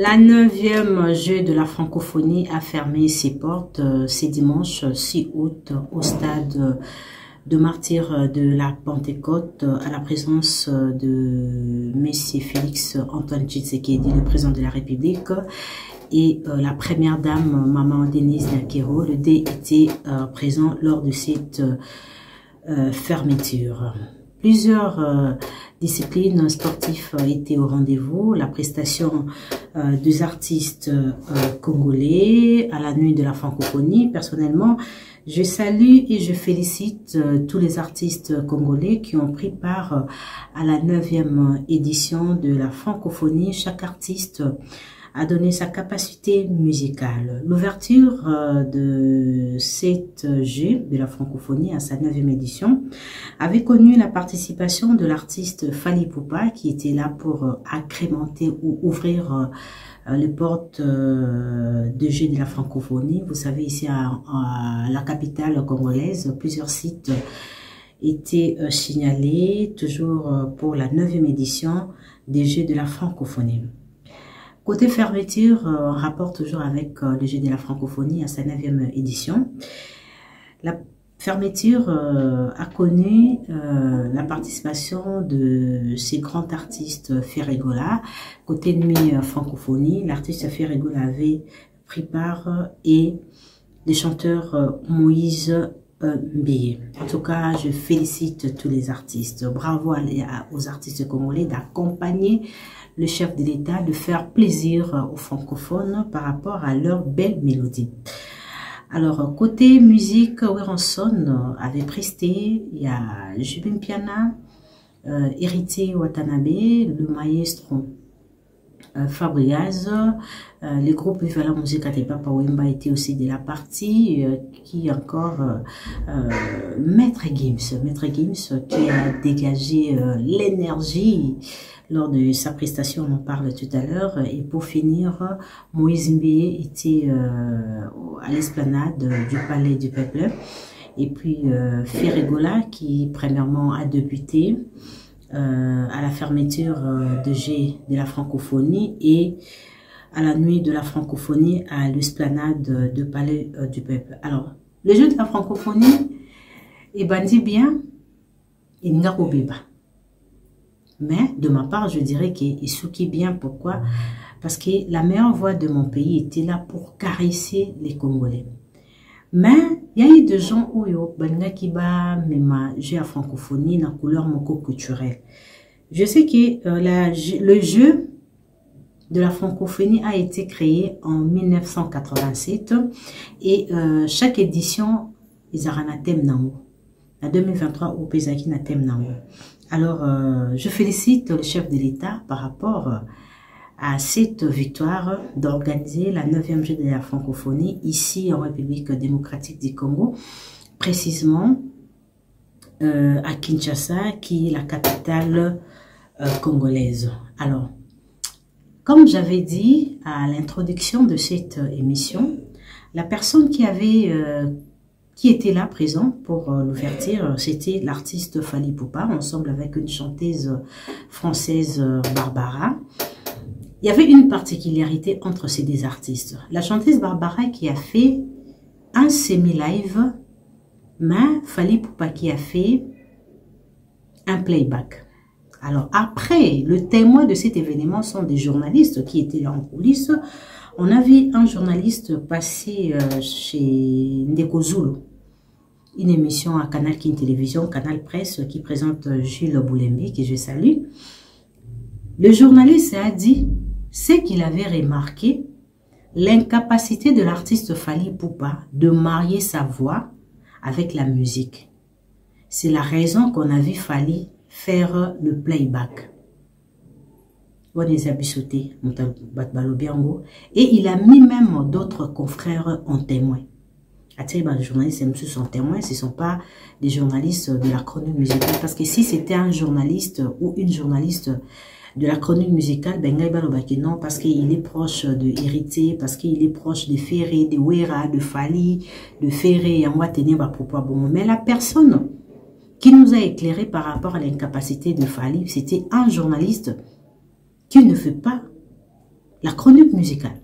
La 9e jeu de la francophonie a fermé ses portes ce dimanche 6 août au stade de martyrs de la Pentecôte à la présence de Messie Félix Antoine Tshisekedi, le président de la République, et la première dame, Maman Denise Nakero. Le D était présent lors de cette fermeture. Plusieurs disciplines sportives étaient au rendez-vous. La prestation des artistes congolais à la nuit de la francophonie. Personnellement, je salue et je félicite tous les artistes congolais qui ont pris part à la 9e édition de la francophonie. Chaque artiste a donné sa capacité musicale. L'ouverture de cette jeu de la francophonie à sa 9e édition avait connu la participation de l'artiste Fally Ipupa qui était là pour agrémenter ou ouvrir les portes de jeu de la francophonie. Vous savez, ici à la capitale congolaise, plusieurs sites étaient signalés toujours pour la 9e édition des jeux de la francophonie. Côté fermeture, on rapporte toujours avec le jeu de la francophonie à sa 9e édition. La fermeture a connu la participation de ces grands artistes Ferregola. Côté nuit francophonie, l'artiste Ferregola avait pris part et les chanteurs Moïse Mbeye. En tout cas, je félicite tous les artistes. Bravo aux artistes congolais d'accompagner le chef de l'État, de faire plaisir aux francophones par rapport à leur belle mélodie. Alors, côté musique, Weranson avait presté, il y a Jubin Piana, Héritier Watanabe, le maestro Fabriaz, les groupes Vivala Musique Atepa Pawemba étaient aussi de la partie, qui encore Maître Gims qui a dégagé l'énergie lors de sa prestation, on en parle tout à l'heure. Et pour finir, Moïse Mbeye était à l'esplanade du Palais du Peuple. Et puis Ferregola qui premièrement a débuté à la fermeture de G de la francophonie et à la nuit de la francophonie à l'esplanade du Palais du Peuple. Alors, le jeu de la francophonie est bandit bien, il n'y a pas. Mais de ma part, je dirais qu'il souki bien. Pourquoi? Parce que la meilleure voix de mon pays était là pour caresser les Congolais. Mais il y a eu des gens où qui ba mema jeu à francophonie na couleur moko culturelle. Je sais que le jeu de la francophonie a été créé en 1987 et chaque édition ils ont un thème nango. En 2023 au Pesaki na thème nango. Alors, je félicite le chef de l'État par rapport à cette victoire d'organiser la 9e jeu de la francophonie ici en République démocratique du Congo, précisément à Kinshasa, qui est la capitale congolaise. Alors, comme j'avais dit à l'introduction de cette émission, la personne qui était là présent pour l'ouverture, c'était l'artiste Fally Ipupa, ensemble avec une chanteuse française Barbara. Il y avait une particularité entre ces deux artistes. La chanteuse Barbara qui a fait un semi-live, mais Fally Ipupa qui a fait un playback. Alors après, le témoin de cet événement sont des journalistes qui étaient là en coulisses. On a vu un journaliste passer chez Ndeko Zulu, une émission à Canal King Télévision, Canal Presse, qui présente Jules Boulembe, que je salue. Le journaliste a dit ce qu'il avait remarqué, l'incapacité de l'artiste Fally Ipupa de marier sa voix avec la musique. C'est la raison qu'on a vu Fally faire le playback. Et il a mis même d'autres confrères en témoin. Les journalistes sont témoins, ce ne sont pas des journalistes de la chronique musicale. Parce que si c'était un journaliste ou une journaliste de la chronique musicale, non, parce qu'il est proche de Héritier, parce qu'il est proche de Ferré, de Wera, de Fally, de Ferré, mais la personne qui nous a éclairé par rapport à l'incapacité de Fally, c'était un journaliste qui ne fait pas la chronique musicale.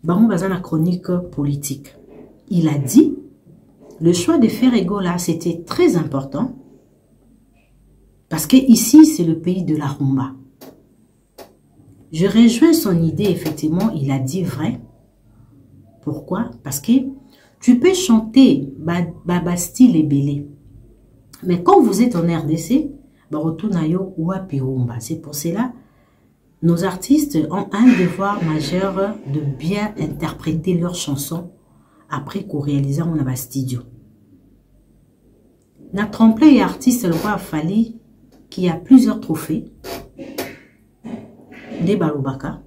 Bango baza la chronique politique. Il a dit, le choix de Ferrego là, c'était très important. Parce que ici, c'est le pays de la rumba. Je rejoins son idée, effectivement, il a dit vrai. Pourquoi? Parce que tu peux chanter Bastille et Bélé. Mais quand vous êtes en RDC, c'est pour cela nos artistes ont un devoir majeur de bien interpréter leurs chansons après qu'on réalise un studio. Na tremplin et artiste le roi Fali qui a plusieurs trophées. Des balobaka.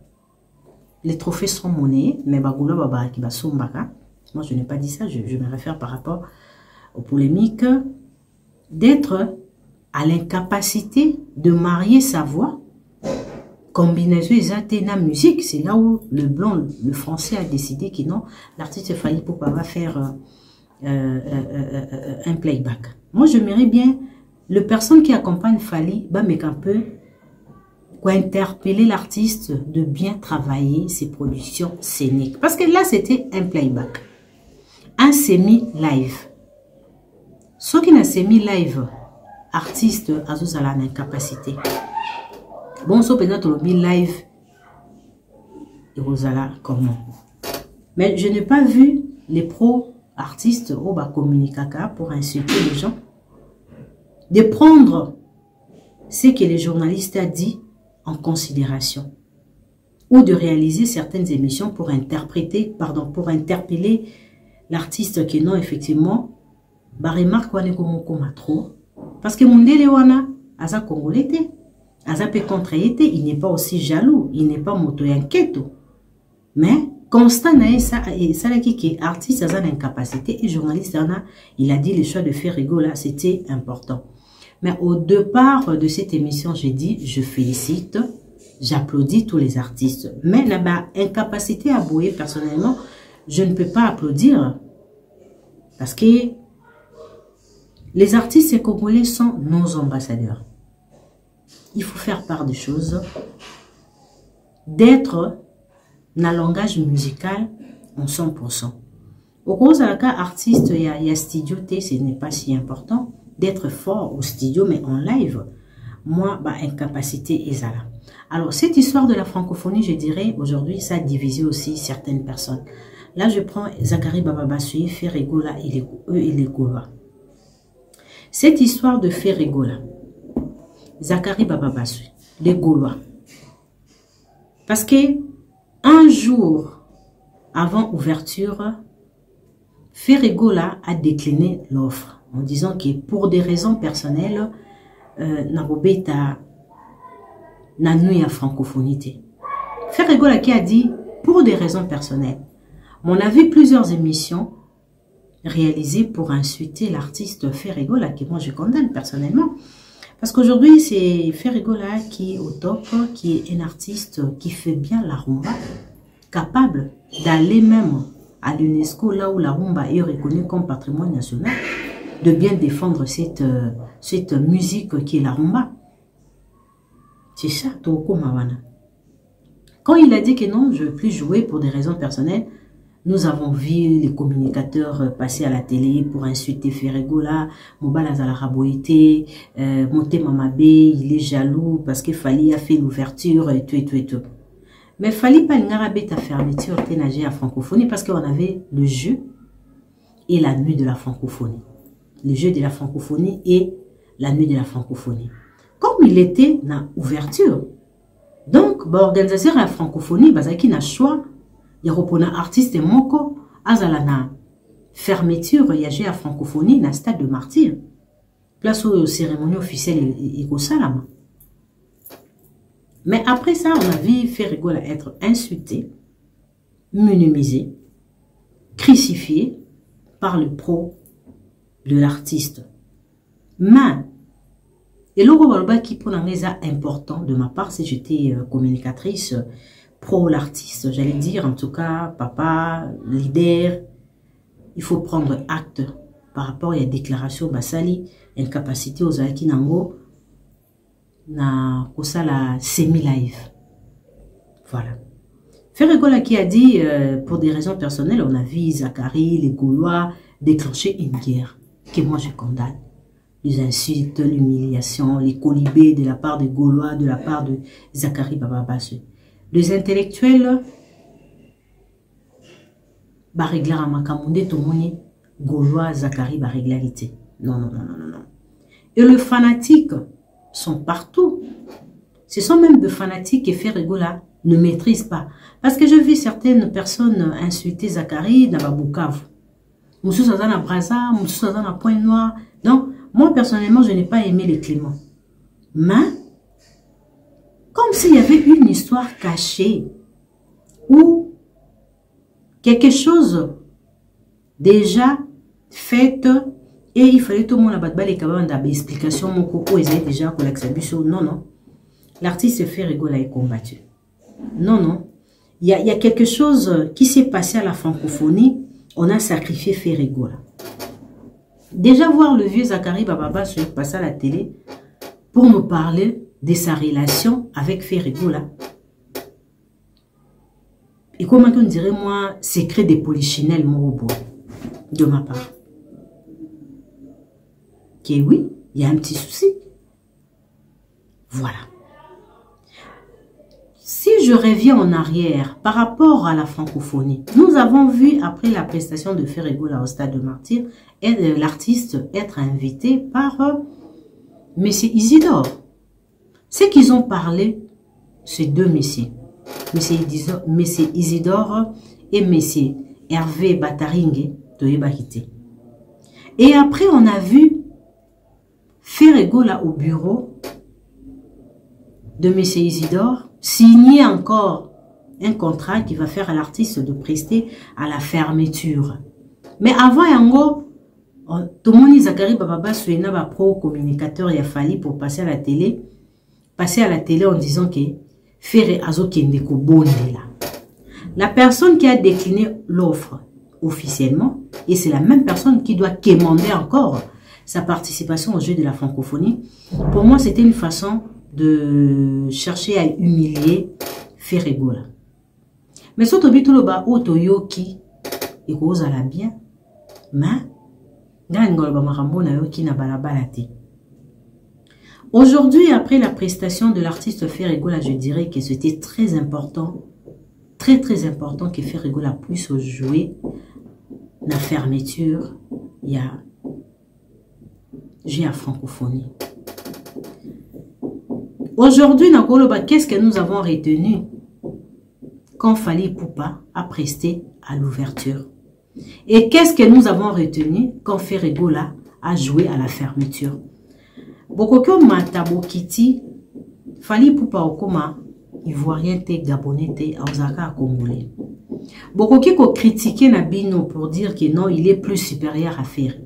Les trophées sont monnayés, mais bagoula baba qui basombaka. Moi je n'ai pas dit ça, je me réfère par rapport aux polémiques d'être à l'incapacité de marier sa voix. Combinaison exacte la musique, c'est là où le blanc, le français a décidé que non, l'artiste Fali Poupa va faire un playback. Moi j'aimerais bien, le personne qui accompagne Fali, mais un peu interpeller l'artiste de bien travailler ses productions scéniques. Parce que là, c'était un playback. Un semi-live. Ce qui n'a semi-live, artiste, a une incapacité. Bon, ce peut-être le live, et vous allez comment. Mais je n'ai pas vu les pro-artistes au bas communicaka pour insulter les gens. De prendre ce que les journalistes ont dit en considération ou de réaliser certaines émissions pour interpréter, pour interpeller l'artiste qui non effectivement bah remarque wane comme trop parce que mondele wana aza congolais te aza pe contrayete, il n'est pas aussi jaloux, il n'est pas moto yanketo mais constant na ça et ça qui artiste aza incapacité et journaliste il a dit le choix de Ferrego là c'était important. Mais au départ de cette émission, j'ai dit, je félicite, j'applaudis tous les artistes. Mais là-bas, incapacité à bouiller, personnellement, je ne peux pas applaudir. Parce que les artistes congolais sont nos ambassadeurs. Il faut faire part des choses, d'être dans le langage musical en 100%. Au cours de la cas artiste, il y a studio T, ce n'est pas si important. D'être fort au studio, mais en live, moi, incapacité est là. Alors, cette histoire de la francophonie, je dirais, aujourd'hui, ça a divisé aussi certaines personnes. Là, je prends Zachary Bababasui, Ferrego là, et les Gaulois. Cette histoire de Ferrego là, Zachary Bababasui, les Gaulois. Parce que, un jour avant ouverture, Ferrego là a décliné l'offre. En disant que pour des raisons personnelles, Nabobeta n'a nuit à francophonie. Ferrego qui a dit pour des raisons personnelles. On a vu plusieurs émissions réalisées pour insulter l'artiste Ferrego que moi je condamne personnellement. Parce qu'aujourd'hui c'est Ferrego qui est au top, qui est un artiste qui fait bien la rumba, capable d'aller même à l'UNESCO là où la rumba est reconnue comme patrimoine national, de bien défendre cette musique qui est la rumba. C'est ça, Toko Mawana. Quand il a dit que non, je ne veux plus jouer pour des raisons personnelles, nous avons vu les communicateurs passer à la télé pour insulter Ferrego là, Mobala Zalaraboïté, Monté Mamabé, il est jaloux parce que Fali a fait l'ouverture et tout et tout. Mais Fali pas l'Arabé ta fermeture, t'es nagé à francophonie parce qu'on avait le jeu et la nuit de la francophonie. Le jeu de la francophonie et la nuit de la francophonie. Comme il était dans l'ouverture, donc, l'organisation de la francophonie, qui n'a choix, il y a un artiste moko, azalana fermeture, il y a la francophonie dans le stade de Martyr. Place aux cérémonies officielles et au salam. Mais après ça, on a vu Ferrego être insulté, minimisé, crucifié par le pro de l'artiste. Mais, et le qui pour important de ma part, si j'étais communicatrice pro l'artiste, j'allais dire en tout cas, papa, leader, il faut prendre acte par rapport à la déclaration Basali, incapacité aux Alaki Nango, na la semi-live. Voilà. Ferregola qui a dit, pour des raisons personnelles, on a vu Zacharie, les Gaulois déclencher une guerre que moi je condamne. Les insultes, l'humiliation, les colibés de la part des Gaulois, de la part de Zacharie Bababasse. Les intellectuels, bah régler à Makamounde, Tomoni, Gaulois, Zacharie, bah régularité. Non, non, non, non, non, non. Et les fanatiques sont partout. Ce sont même des fanatiques que Ferregola ne maîtrise pas. Parce que je vis certaines personnes insulter Zacharie dans Bukavu. Moussou Sazan à Braza, Moussou Sazan à Pointe-Noire. Donc, moi personnellement, je n'ai pas aimé les Cléments. Mais, comme s'il y avait une histoire cachée ou quelque chose déjà fait et il fallait tout le monde abattre les cabanes d'explication, mon coco, ils avaient déjà collectionné. Non, non. L'artiste Ferregola est combattu. Non, non. Il y a quelque chose qui s'est passé à la francophonie. On a sacrifié Ferregola. Déjà voir le vieux Zacharie Bababa se passer à la télé pour nous parler de sa relation avec Ferregola. Et comment on dirait, moi, secret des polichinelles, mon robot, de ma part. Que oui, il y a un petit souci. Voilà. Si je reviens en arrière par rapport à la francophonie, nous avons vu après la prestation de Ferregola au Stade de Martyrs, l'artiste être invité par M. Isidore. Ce qu'ils ont parlé, ces deux messieurs, M. Isidore et M. Hervé Bataringue de Ebakité. Et après, on a vu Ferregola au bureau de M. Isidore signer encore un contrat qui va faire à l'artiste de prester à la fermeture. Mais avant, yango, tout le monde Zacharie Bababa Souena va pro-communicateur et a fallu pour passer à la télé en disant que Ferre Azo Kendeko Bondela. La personne qui a décliné l'offre officiellement, et c'est la même personne qui doit quémander encore sa participation au jeu de la francophonie, pour moi c'était une façon de chercher à humilier Ferregola. Mais surtout, tout le bas, Otoyoki, et cause à la bien, mais, aujourd'hui, après la prestation de l'artiste Ferregola, je dirais que c'était très important, très important que Ferregola puisse jouer la fermeture, il y a j'ai la francophonie. Aujourd'hui, qu'est-ce que nous avons retenu quand Fally Ipupa a presté à l'ouverture? Et qu'est-ce que nous avons retenu quand Ferregola a joué à la fermeture? Bokoko Matabo Kiti, Fally Ipupa Okoma, Ivoirien te, Gabonais te, Auzaka Congolais. Bokoki ko critiquer Nabino pour dire que non, il est plus supérieur à Ferre.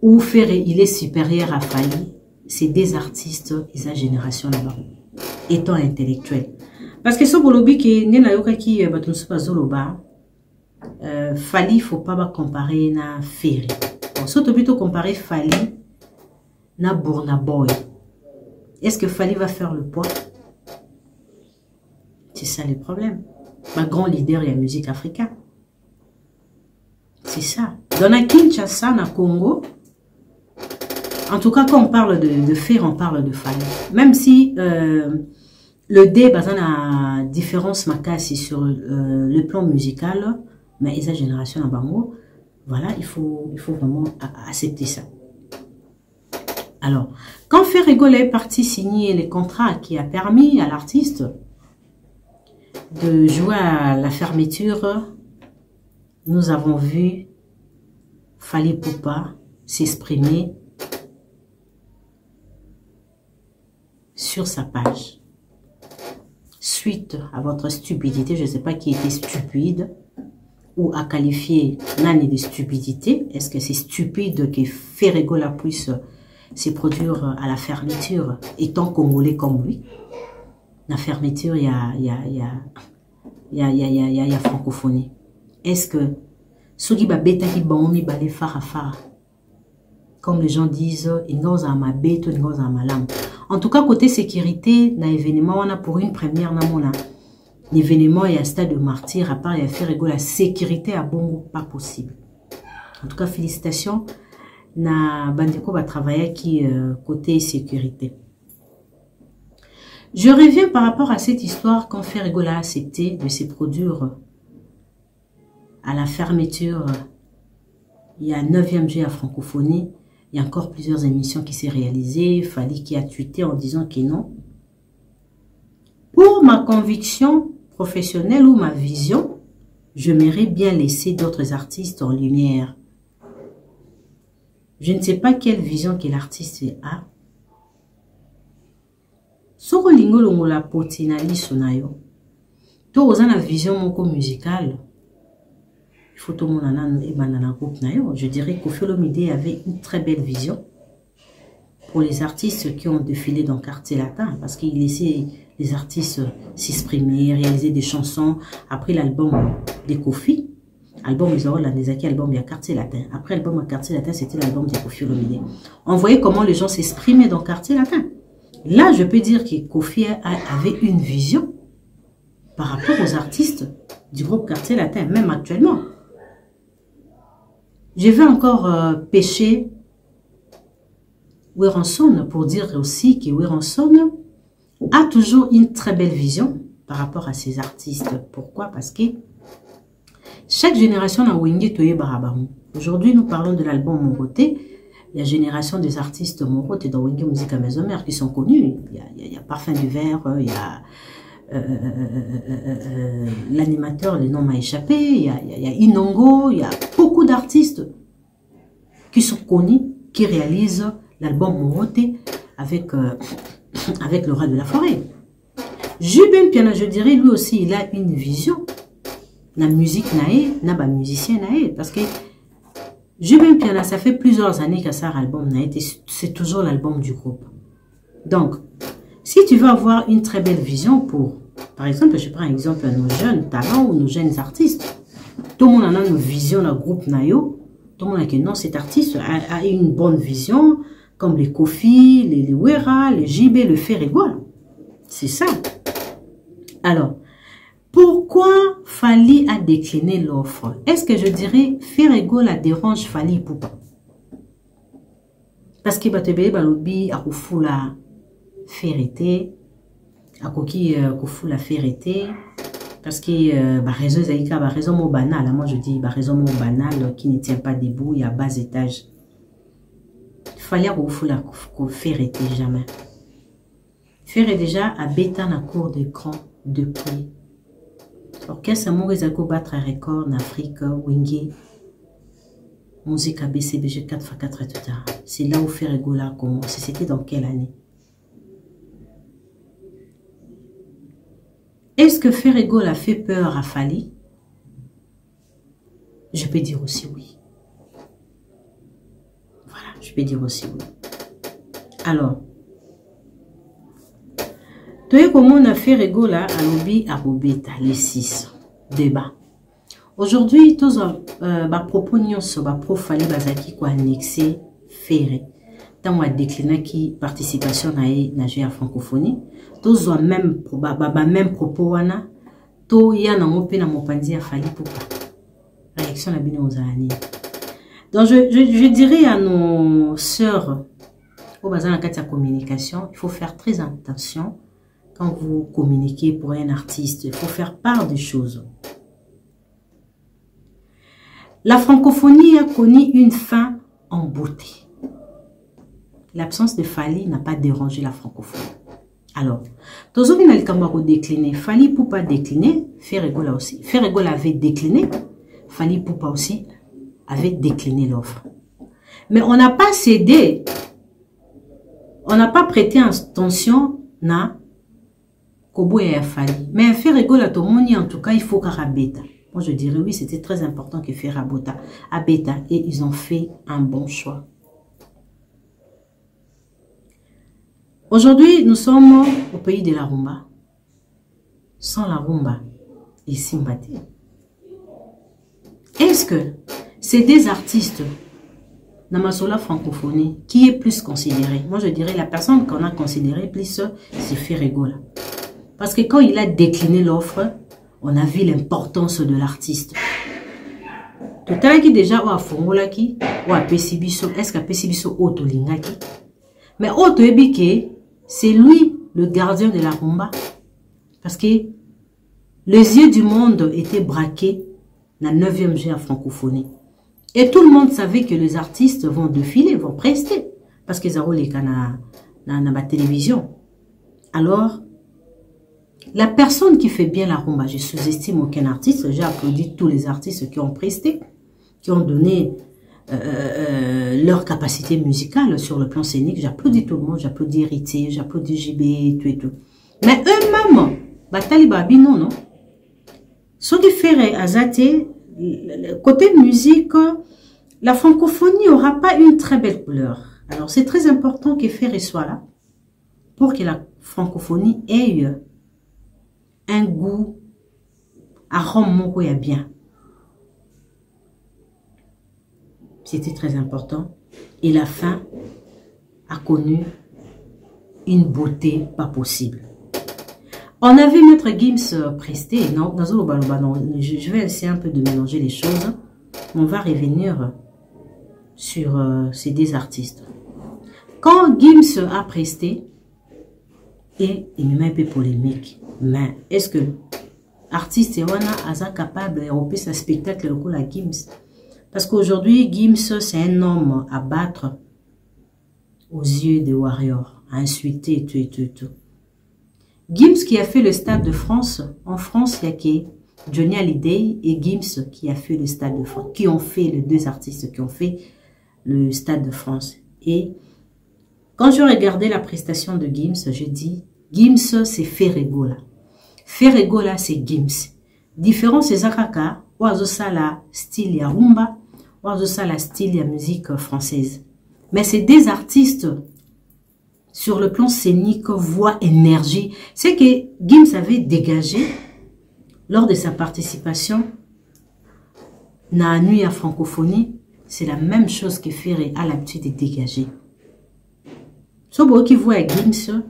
Ou Ferre, il est supérieur à Fally. C'est des artistes et sa génération là-bas, étant intellectuels. Parce que ce bolobi qui n'est pas qui Zoloba, Fally, il ne faut pas comparer na Ferre. Surtout plutôt comparer Fally na Burna Boy. Est-ce que Fally va faire le poids? C'est ça le problème. Ma grand leader et la musique africaine. C'est ça. Dans la Kinshasa, na Congo, en tout cas, quand on parle de Ferre, on parle de Fally. Même si le débat a différence makasi sur le plan musical, mais sa génération en Bango, voilà, il faut vraiment accepter ça. Alors, quand Ferregola est parti signer les contrats qui a permis à l'artiste de jouer à la fermeture, nous avons vu Fally Ipupa s'exprimer sur sa page. Suite à votre stupidité, je ne sais pas qui était stupide ou a qualifié Nani de stupidité. Est-ce que c'est stupide que Ferregola puisse se produire à la fermeture étant congolais comme lui? La fermeture, il y a francophonie. Est-ce que ceux qui bêta qui baomi balé fara comme les gens disent, en tout cas, côté sécurité, dans l'événement, on a pour une première, événement et à stade de martyr, à part y a fait la sécurité à Bongo, pas possible. En tout cas, félicitations. Na bandeko va travailler qui côté sécurité. Je reviens par rapport à cette histoire quand Ferrego a accepté de se produire à la fermeture. Il y a 9e juillet à Francophonie. Il y a encore plusieurs émissions qui s'est réalisées. Fali qui a tweeté en disant que non. Pour ma conviction professionnelle ou ma vision, je m'aimerais bien laisser d'autres artistes en lumière. Je ne sais pas quelle vision que l'artiste a. Soko lingo longo la potina lisonayo. To ozana vision moko musicale. Il faut tout le monde et banana groupe nayo. Je dirais que Koffi Olomide avait une très belle vision pour les artistes qui ont défilé dans le quartier latin parce qu'il laissait les artistes s'exprimer, réaliser des chansons. Après l'album de Koffi, album Isao Landezaki, album il y a quartier latin. Après l'album à quartier latin, c'était l'album de Koffi Olomide. On voyait comment les gens s'exprimaient dans le quartier latin. Là, je peux dire que Koffi avait une vision par rapport aux artistes du groupe quartier latin, même actuellement. Je vais encore pêcher Werenson pour dire aussi que Werenson a toujours une très belle vision par rapport à ses artistes. Pourquoi? Parce que chaque génération a Wenge Toye Barabamu. Aujourd'hui, nous parlons de l'album Moroté. Il y a génération des artistes Moroté dans Wenge Musique à Maison Mère qui sont connus. Il y a Parfum du Verre, il y a l'animateur, le nom m'a échappé, il y a Inongo, il y a beaucoup d'artistes qui sont connus, qui réalisent l'album Moroté avec le roi de la forêt. Jubin Piana, je dirais, lui aussi, il a une vision. La musique nae, n'a pas musicien nae, parce que Jubin Piana, ça fait plusieurs années que ça album nae, c'est toujours l'album du groupe. Donc, si tu veux avoir une très belle vision pour, par exemple, je prends un exemple à nos jeunes talents ou nos jeunes artistes, tout le monde a une vision dans le groupe Nayo, tout le monde a que non, cet artiste a une bonne vision, comme les Koffi, les Wera, les JB, le Ferrego. C'est ça. Alors, pourquoi Fali a décliné l'offre? Est-ce que je dirais Ferrego la dérange Fali Poupa? Parce qu'il va te payer balobi à Koufoula Ferreté, à Koki Koufoula Ferreté, parce que raison zaïka, raison mon banal, moi je dis raison mon banal qui ne tient pas debout, il y a bas étage. Il fallait Koufoula Ferreté jamais. Ferré déjà à bêta na cour d'écran depuis. Orchestre Morizako battre un record en Afrique, Wenge, musique à BCBG 4x4 et tout ça. C'est là où Ferrego a commencé. C'était dans quelle année? Est-ce que Ferrego a fait peur à Fali? Je peux dire aussi oui. Voilà, je peux dire aussi oui. Alors, tu sais comment on a fait Ferrego là à Lobi à Robeta, les 6 débats. Aujourd'hui, tous propos nyonso pro Fali bazaki ko annexé Ferré. Tant on décliné qui participation na jeu à francophonie, tous même même propos wana to ya na ngope na mopandi ya Fali Poupa. Réaction la bino aux années. Donc je dirais à nos sœurs au bazar en communication, il faut faire très attention. Quand vous communiquez pour un artiste, il faut faire part des choses. La francophonie a connu une fin en beauté. L'absence de Fali n'a pas dérangé la francophonie. Alors, Tozomi Nalikamaro décliné, Fali Poupa décliné, Ferrego là aussi. Ferrego avait décliné, Fali Poupa aussi avait décliné l'offre. Mais on n'a pas cédé, on n'a pas prêté attention na Kobo et Fali. Mais Ferrego la Tomoni, en tout cas, il faut qu'Arabeta. Moi, je dirais oui, c'était très important que Ferrabota Abeta et ils ont fait un bon choix. Aujourd'hui, nous sommes au pays de la rumba. Sans la rumba et Simbate. Est-ce que c'est des artistes Namasola francophonie qui est plus considéré? Moi, je dirais la personne qu'on a considérée plus, c'est Ferrego là. Parce que quand il a décliné l'offre, on a vu l'importance de l'artiste. Tout à l'heure qui déjà ou a fongolaki ou a pesibiso, est-ce qu'a pesibiso auto lingaki? Mais auto ebike, c'est lui le gardien de la rumba. Parce que les yeux du monde étaient braqués dans la 9e GA francophonie. Et tout le monde savait que les artistes vont défiler, vont prester. Parce qu'ils ont les canaux dans la télévision. Alors, la personne qui fait bien la rumba, je sous-estime aucun artiste. J'ai applaudi tous les artistes qui ont presté, qui ont donné leur capacité musicale sur le plan scénique. J'applaudis tout le monde, j'applaudis Héritier, j'applaudis JB et tout et tout. Mais eux-mêmes, Batali Babi, non. Ce qui ferait Azate, côté musique, la francophonie n'aura pas une très belle couleur. Alors, c'est très important que Ferré soit là pour que la francophonie ait un goût arôme moko ya bien. C'était très important. Et la fin a connu une beauté pas possible. On avait Maître Gims presté. Non, je vais essayer un peu de mélanger les choses. On va revenir sur ces deux artistes. Quand Gims a presté, et il me met un peu polémique, mais est-ce que l'artiste est capable de repérer un spectacle au à Gims? Parce qu'aujourd'hui, Gims, c'est un homme à battre aux yeux des warriors, à insulter et tout et tout et tout. Gims qui a fait le Stade de France, en France, il y a qui Johnny Hallyday et Gims qui a fait le Stade de France, qui ont fait les deux artistes qui ont fait le Stade de France. Et quand je regardais la prestation de Gims, je dis, Gims c'est Ferregola. Ferregola c'est Gims. Différent c'est Zakaka, Oazosala style ya rumba, Oazosala style ya musique française. Mais c'est des artistes sur le plan scénique, voix, énergie. C'est que Gims avait dégagé lors de sa participation dans la nuit à francophonie. C'est la même chose que Ferré a l'habitude de dégager. So beau qui voit Gims,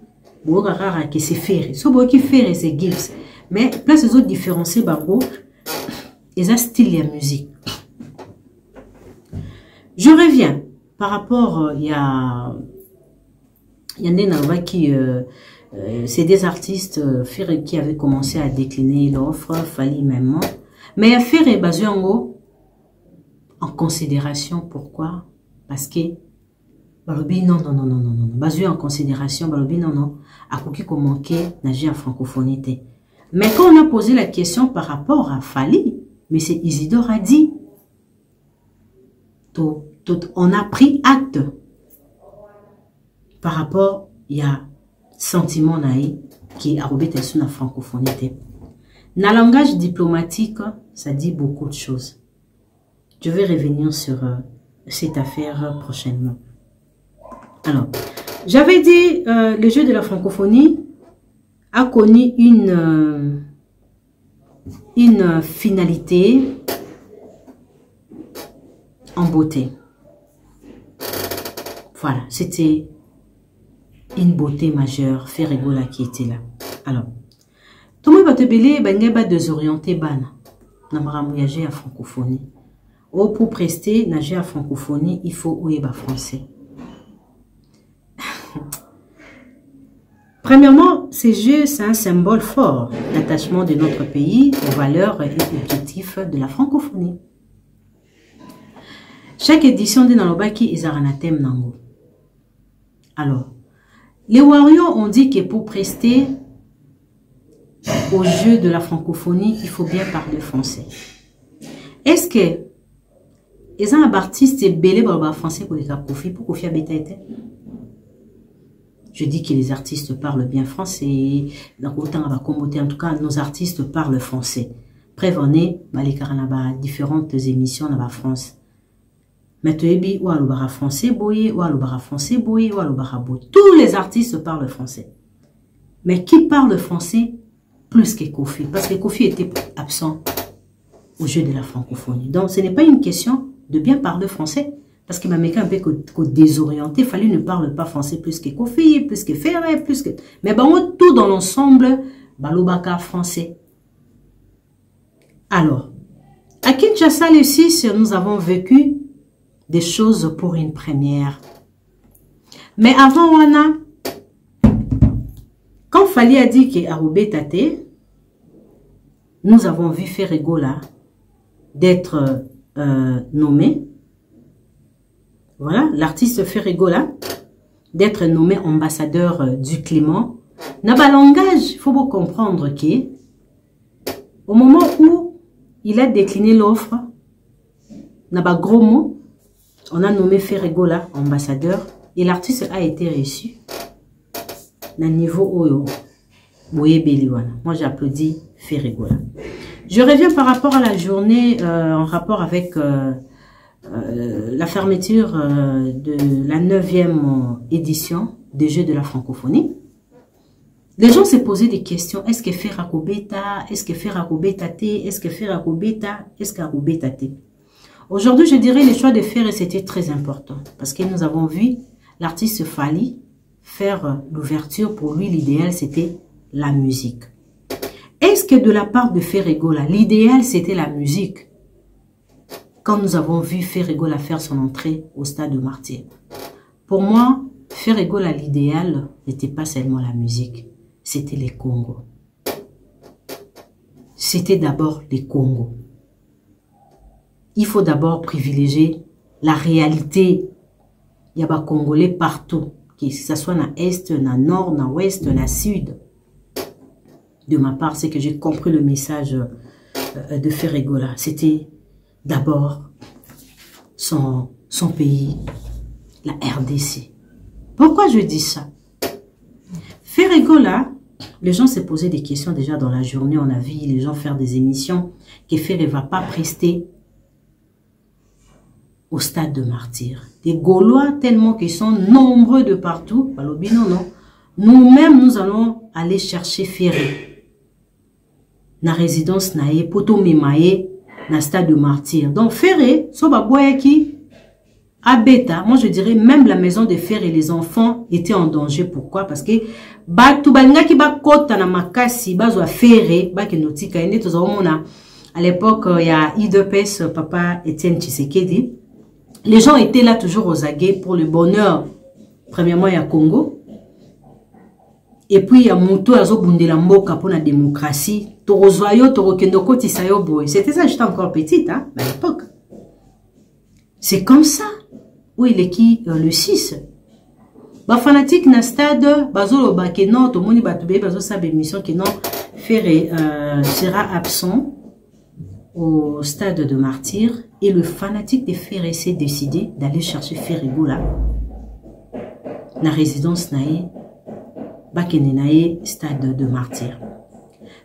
beau rara que c'est Ferré. So beau qui Ferré c'est Gims. Mais place les autres différencier bango, ils ont style et musique. Je reviens par rapport il y a des qui c'est des artistes Ferré qui avaient commencé à décliner l'offre, fallait même. Mais Ferré basé en considération. Pourquoi? Parce que Balobi non. Basé en considération, Balobi non. A qui manqué nager en francophonie. Mais quand on a posé la question par rapport à Fali, mais c'est Isidore a dit, on a pris acte par rapport, il y a sentiment naï qui a robé sur la francophonie. Dans le langage diplomatique, ça dit beaucoup de choses. Je vais revenir sur cette affaire prochainement. Alors, j'avais dit, le jeu de la francophonie a connu une finalité en beauté. Voilà, c'était une beauté majeure, Ferregola qui était là. Alors, tout le monde va te belé, ben va désorienter bana. Namara voyager à francophonie. Oh, pour prester, nager à francophonie, il faut ouéba français. Premièrement, ces jeux, c'est un symbole fort d'attachement de notre pays aux valeurs et objectifs de la francophonie. Chaque édition de Nalobaki est un thème nango. Alors, les warriors ont dit que pour prester au jeu de la francophonie, il faut bien parler français. Est-ce que les artistes belé français pour les Kofi pour Kofi Abeta? Je dis que les artistes parlent bien français. Donc autant à comboter, en tout cas, nos artistes parlent français. Prévenez, les différentes émissions dans la France. Mais tu es ou à français boyé, ou à français boyé, ou à boyé. Tous les artistes parlent français. Mais qui parle français plus que Kofi? Parce que Kofi était absent au jeu de la francophonie. Donc ce n'est pas une question de bien parler français. Parce que ma mec un peu désorienté, il ne parle pas français plus que Kofi, plus que Ferré, plus que... Mais bon, tout dans l'ensemble, balobaka français. Alors, à Kinshasa, le 6, nous avons vécu des choses pour une première. Mais avant, Wana, quand Fali a dit que Arubé Tate, nous avons vu Ferregola d'être nommé. Voilà, l'artiste Ferregola d'être nommé ambassadeur du Clément. Naba langage, il faut bien comprendre que au moment où il a décliné l'offre, naba gros mot, on a nommé Ferregola ambassadeur et l'artiste a été reçu. Na niveau Oyo, moi j'applaudis Ferregola. Je reviens par rapport à la journée en rapport avec la fermeture de la 9e édition des Jeux de la francophonie. Les gens se posaient des questions. Est-ce que Ferrakobeta? Est-ce que Ferrakobeta T? Est-ce que Ferrakobeta? Est-ce qu'Arubeta T? Aujourd'hui, je dirais les choix de faire et c'était très important. Parce que nous avons vu l'artiste Fali faire l'ouverture. Pour lui, l'idéal, c'était la musique. Est-ce que de la part de Ferregola, l'idéal, c'était la musique? Quand nous avons vu Ferregola faire son entrée au stade de Martyr. Pour moi, Ferregola, l'idéal, n'était pas seulement la musique. C'était les Congos. C'était d'abord les Congos. Il faut d'abord privilégier la réalité. Il y a des Congolais partout. Que ce soit dans l'Est, dans le Nord, dans l'Ouest, dans le Sud. De ma part, c'est que j'ai compris le message de Ferregola. C'était d'abord son pays, la RDC. Pourquoi je dis ça? Ferregola, les gens se posaient des questions déjà dans la journée. On a vu les gens faire des émissions que Ferre ne va pas prester au stade de Martyr. Des Gaulois tellement qu'ils sont nombreux de partout. Non. Nous-mêmes, nous allons aller chercher Ferre. Na résidence nae, poto memaye, na stade de Martyr. Donc Ferre, soba boyaki, Abeta, moi je dirais même la maison de Ferre et les enfants étaient en danger. Pourquoi? Parce que batu balingaki ba kota na makasi bazwa Ferre ba kenotika ende tozomona à l'époque il y a IDPS papa Étienne Tshisekedi. Les gens étaient là toujours aux aguets pour le bonheur. Premièrement il y a Congo. Et puis il y a Moutou azo bundela mboka pour la démocratie. Torozoyo torokendoko tisayo boy. C'était ça, j'étais encore petite hein, à l'époque. C'est comme ça. Oui, il est qui le 6. Ba fanatique na stade bazolo ba ke non to moni batube bazo sa émission que non Ferre sera absent au stade de Martyr et le fanatique de Ferre s'est décidé d'aller chercher Ferregola na résidence nae bakene nae stade de Martyr.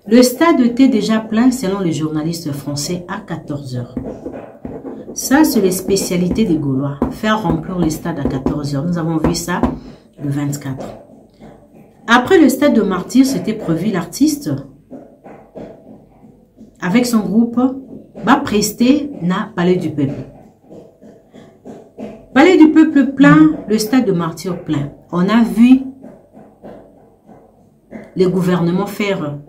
Le stade était déjà plein selon les journalistes français à 14 h. Ça, c'est les spécialités des Gaulois. Faire remplir le stade à 14 h. Nous avons vu ça le 24. Après le stade de Martyr, c'était prévu l'artiste avec son groupe va prester na Palais du Peuple. Palais du Peuple plein, le stade de Martyr plein. On a vu les gouvernements faire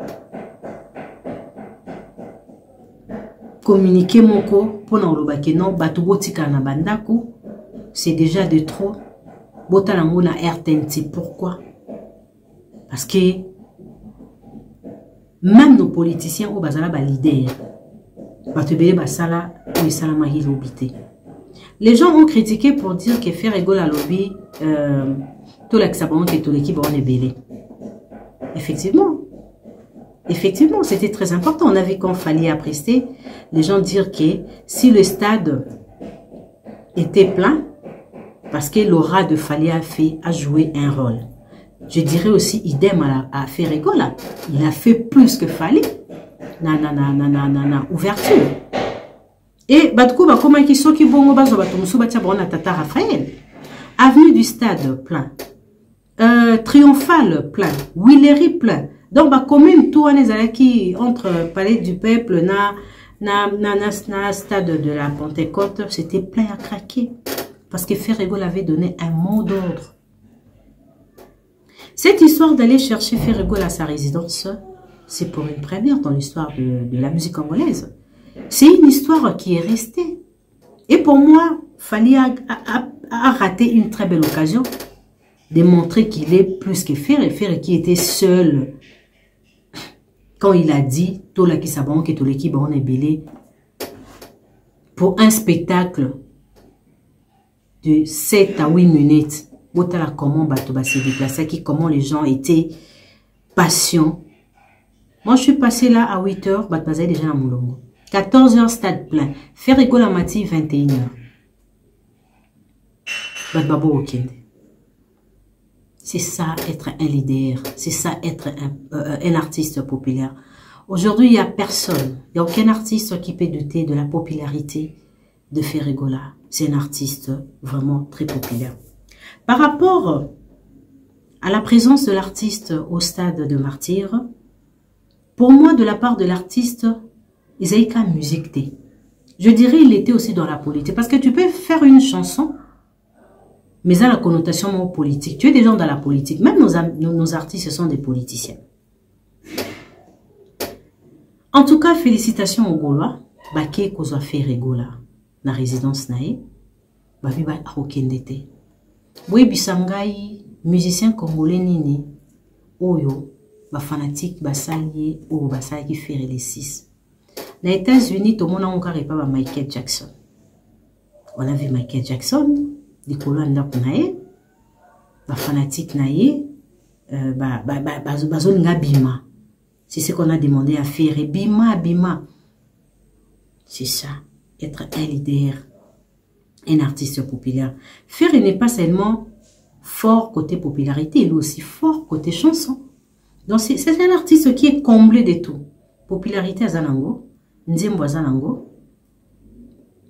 communiquer moko pour n'olobake non batu botika na bandako, c'est déjà de trop. Botalango na RTNT. Pourquoi? Parce que même nos politiciens au bazala ba leader batubele basala ou isala mahi lobité. Les gens ont critiqué pour dire que Ferregola lobby tout l'axabon que tout l'équipe on est belé. Effectivement, c'était très important. On avait qu'on fallait à prester. Les gens dire que si le stade était plein, parce que l'aura de Fali a joué un rôle. Je dirais aussi idem à Ferregola. Il a fait plus que Fali. Ouverture. Et batkou ba comment qui sont qui bongo bazo batumsu batia bona tata Raphaël. Avenue du stade plein. Triomphal plein. Willery plein. Donc ba commune tout qui entre Palais du Peuple na stade de la Pentecôte, c'était plein à craquer. Parce que Ferregola avait donné un mot d'ordre. Cette histoire d'aller chercher Ferregola à sa résidence, c'est pour une première dans l'histoire de la musique congolaise. C'est une histoire qui est restée. Et pour moi, Fally a raté une très belle occasion de montrer qu'il est plus que Ferré. Ferré qui était seul quand il a dit « Tola qui sabon que toleki bon est belé » pour un spectacle de 7 à 8 minutes. Botala comment bato ba se déplacer, comment les gens étaient patients. Moi, je suis passé là à 8 h, bato bazali déjà na Mulongo. 14 h, stade plein. Ferré la mati 21 h. Bato babo okende. C'est ça être un leader, c'est ça être un artiste populaire. Aujourd'hui, il n'y a personne, il n'y a aucun artiste qui peut douter de la popularité de Ferregola. C'est un artiste vraiment très populaire. Par rapport à la présence de l'artiste au stade de Martyr, pour moi, de la part de l'artiste, il n'y a qu'à musique. Je dirais il était aussi dans la politique. Parce que tu peux faire une chanson, mais à la connotation politique. Tu es déjà dans la politique. Même nos artistes sont des politiciens. En tout cas, félicitations aux Gaulois. Baké Kozwa Ferregola. Na résidence nae. Babi ba akokendete. Boye bisangai, musicien congolais nini. Oyo, ba fanatique, ba salier, ou ba salier Ferre les 6. Na États-Unis, tout le monde a encore pas Michael Jackson. On a vu Michael Jackson. Les colonnes nae, ba fanatique nae, bazolinga bima. C'est ce qu'on a demandé à faire. Et bima. C'est ça, être un leader, un artiste populaire. Ferré n'est pas seulement fort côté popularité, il est aussi fort côté chanson. Donc c'est un artiste qui est comblé de tout. Popularité à Zanango, Nzembo à Zanango,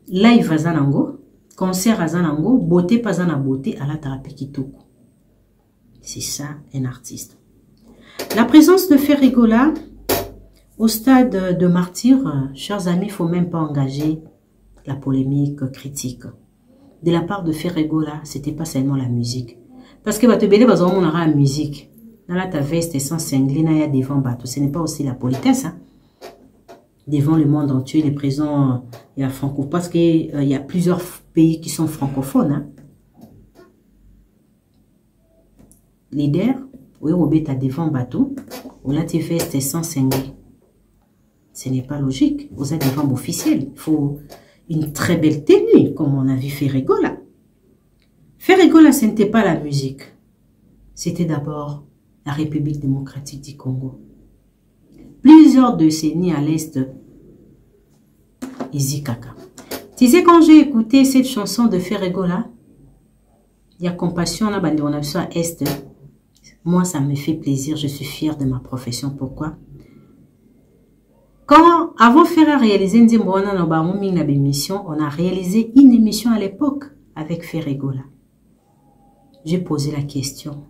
live à Zanango, concert à Zanango, beauté pas à beauté à la thérapie Kitoko. C'est ça un artiste. La présence de Ferregola au stade de Martyr, chers amis, il ne faut même pas engager la polémique critique. De la part de Ferregola, ce n'était pas seulement la musique. Parce que tu belé on aura la musique. Dans la ta veste sans cinglé, devant bateau. Ce n'est pas aussi la politesse. Hein? Devant le monde entier, il est présent, il y a franco, parce qu'il y a plusieurs pays qui sont francophones. Hein? Leader, oui, on est devant bateau, on a tes vestes sans cinglé. Ce n'est pas logique. Vous êtes devant officiel. Il faut une très belle tenue, comme on a vu Ferregola. Ferregola, ce n'était pas la musique. C'était d'abord la République démocratique du Congo. Plusieurs décennies à l'est, Izikaka. Tu sais, quand j'ai écouté cette chanson de Ferregola, il y a compassion là, on a à est. Moi, ça me fait plaisir. Je suis fière de ma profession. Pourquoi? Quand, avant de faire réaliser une émission, on a réalisé une émission à l'époque avec Ferregola. J'ai posé la question.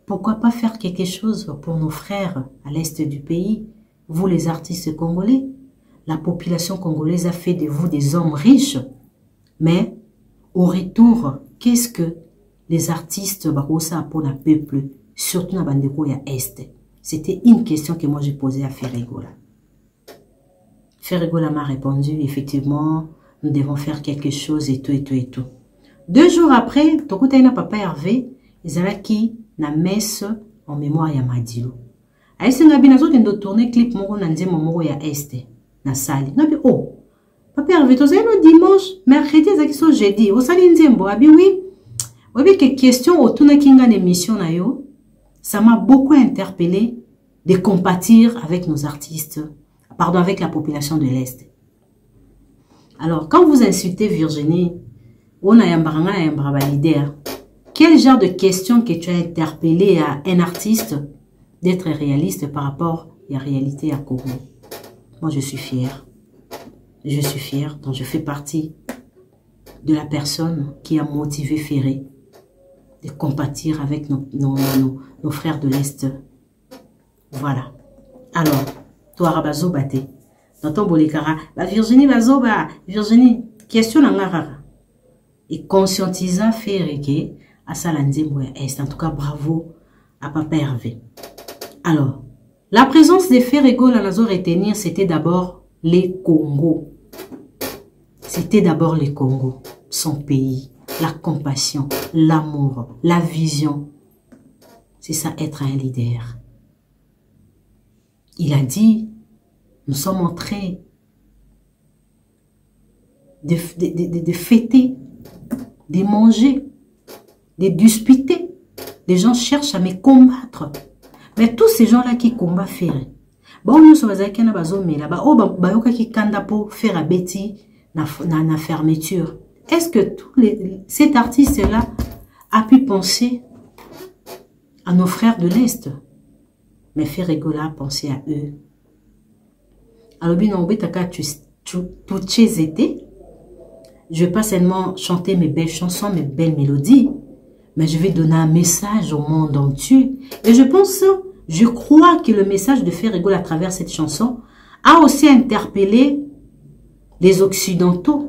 Pourquoi pas faire quelque chose pour nos frères à l'est du pays, vous les artistes congolais? La population congolaise a fait de vous des hommes riches. Mais, au retour, qu'est-ce que les artistes barossa pour le peuple, surtout dans Bandeko et à Est? C'était une question que moi j'ai posée à Ferregola. Ferregola m'a répondu, effectivement, nous devons faire quelque chose et tout, et tout, et tout. 2 jours après, Tokoutaina Papa Hervé, ils allaient qui na messe en mémoire ya Madilo. Aïe, n'a bien de tourner clip moro nanze momoro ya Est, na sali. Nabi, oh, Papa Hervé, tu sais, le dimanche, mercredi, ça jeudi, au sali nzembo, abi oui. Oui, que question autour de kinga émission na yo, ça m'a beaucoup interpellé de compatir avec nos artistes. Pardon, avec la population de l'Est. Alors, quand vous insultez Virginie, on a un leader, quel genre de question que tu as interpellé à un artiste d'être réaliste par rapport à la réalité à Congo? Moi, je suis fière. Je suis fière, donc je fais partie de la personne qui a motivé Ferré de compatir avec nos frères de l'Est. Voilà. Alors, toi, Bazo Baté, dans ton bolikara, Virginie Bazo, Virginie, question n'angara. Et conscientisa Ferré à Salanzimbo Est. En tout cas, bravo à Papa Hervé. Alors, La présence des Ferregola à la zone retenir, c'était d'abord les Congo. C'était d'abord les Congo, son pays, la compassion, l'amour, la vision. C'est ça être un leader. Il a dit, nous sommes en train de fêter, de manger, de disputer. Les gens cherchent à me combattre. Mais tous ces gens-là qui combattent faire. Bon, nous sommes na bazome là-bas. Oh, bayoka qui kanda pour faire à Betty na fermeture. Est-ce que cet artiste-là a pu penser à nos frères de l'Est? Mais Ferregola a pensé à eux. Alors, bien, on je vais pas seulement chanter mes belles chansons, mes belles mélodies, mais je vais donner un message au monde entier. Et je crois que le message de Ferregola à travers cette chanson a aussi interpellé les Occidentaux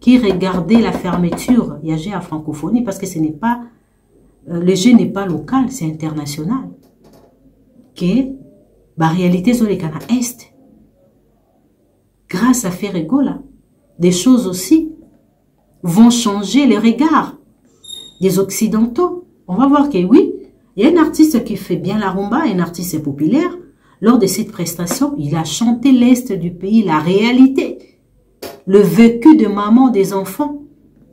qui regardaient la fermeture Yagé à francophonie parce que ce n'est pas, le jeu n'est pas local, c'est international. Que, la réalité sur les Cana Est, grâce à Ferregola, des choses aussi vont changer les regards des Occidentaux. On va voir que oui, il y a un artiste qui fait bien la rumba, un artiste populaire. Lors de cette prestation, il a chanté l'Est du pays, la réalité, le vécu de maman des enfants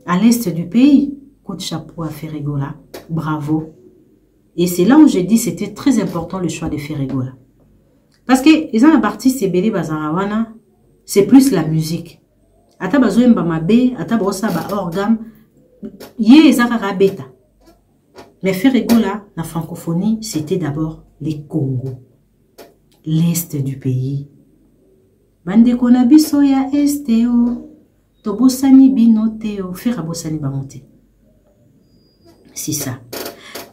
à l'Est du pays. Coup de chapeau à Ferregola, bravo. Et c'est là où j'ai dit c'était très important le choix de Ferregola. Parce que les artistes Sebele Bazarawana, c'est plus la musique. Ata bazoemba mabe, ata bosa ba orgam, yé ezara beta. Mais Ferregola, la francophonie, c'était d'abord les Congo, l'Est du pays. Bande konabiso ya esteo, tobosani binoteo, ferabosani bamonte. C'est ça.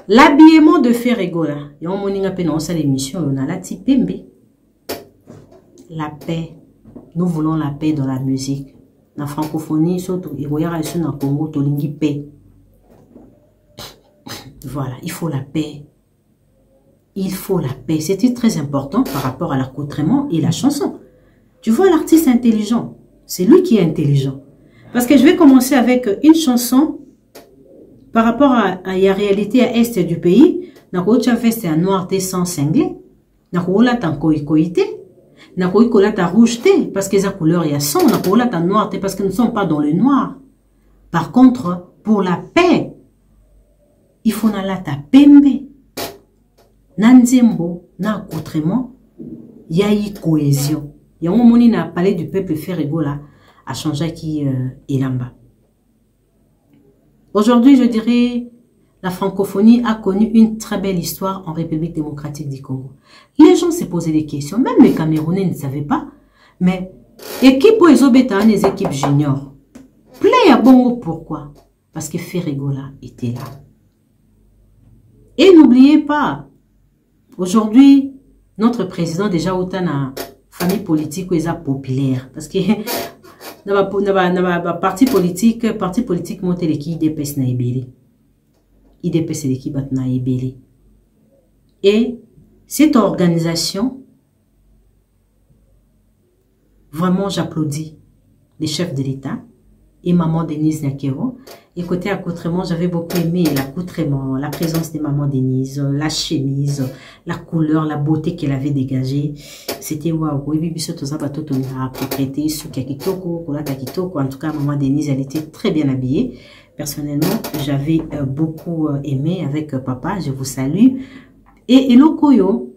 L'habillement de Ferregola, et on moninga pe dans l'émission, on a la tipembe. La paix. Nous voulons la paix dans la musique. La francophonie, surtout, il y a un Congo, tolingi paix. Voilà, il faut la paix. Il faut la paix. C'était très important par rapport à l'accoutrement et la chanson. Tu vois l'artiste intelligent. C'est lui qui est intelligent. Parce que je vais commencer avec une chanson par rapport à la réalité à l'Est du pays. C'est un noir sans cinglé. Un koïkoïté. Ta rouge parce que la couleur il y a son, ta noir parce que nous ne sommes pas dans le noir. Par contre, pour la paix, il faut na ta pembe. Nanzembo, na accoutrement, il y a eu cohésion. Il y a un moment où on a parlé du peuple Ferregola à changer qui est là-bas. Aujourd'hui, je dirais, la francophonie a connu une très belle histoire en République démocratique du Congo. Les gens se posaient des questions, même les Camerounais ne savaient pas. Mais, équipe ou Ezobeta, les équipes juniors. Play à Bongo, pourquoi? Parce que Ferregola était là. Et n'oubliez pas, aujourd'hui, notre président déjà autant na famille politique ou est populaire. Parce que parti politique monte l'équipe IDPS na Ebele. IDPS c'est l'équipe na Ebele. Et cette organisation, vraiment j'applaudis les chefs de l'État et maman Denise Nakero. Et côté accoutrement, j'avais beaucoup aimé l'accoutrement, la présence de maman Denise, la chemise, la couleur, la beauté qu'elle avait dégagée. C'était waouh. En tout cas, maman Denise, elle était très bien habillée. Personnellement, j'avais beaucoup aimé avec papa. Je vous salue. Et Elokoyo,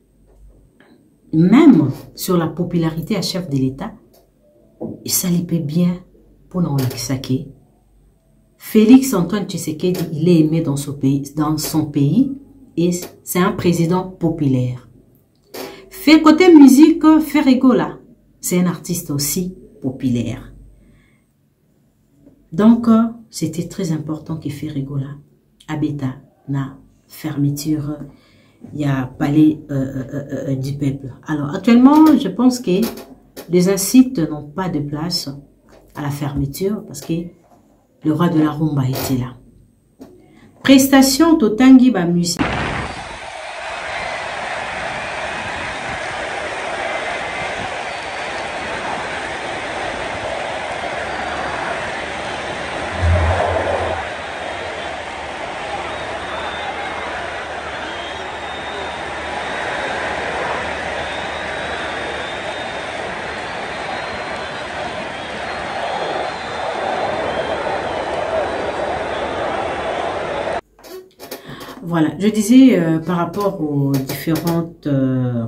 même sur la popularité à chef de l'État, il s'alipait bien pour nous l'acquiser. Félix Antoine Tshisekedi, il est aimé dans son pays et c'est un président populaire. Fait côté musique, Ferregola, c'est un artiste aussi populaire. Donc, c'était très important que Ferregola, Abeta, na fermeture, il y a palais du peuple. Alors, actuellement, je pense que les incites n'ont pas de place à la fermeture parce que le roi de la rumba était là. Prestation Totangi ba musique. Voilà, je disais par rapport aux différentes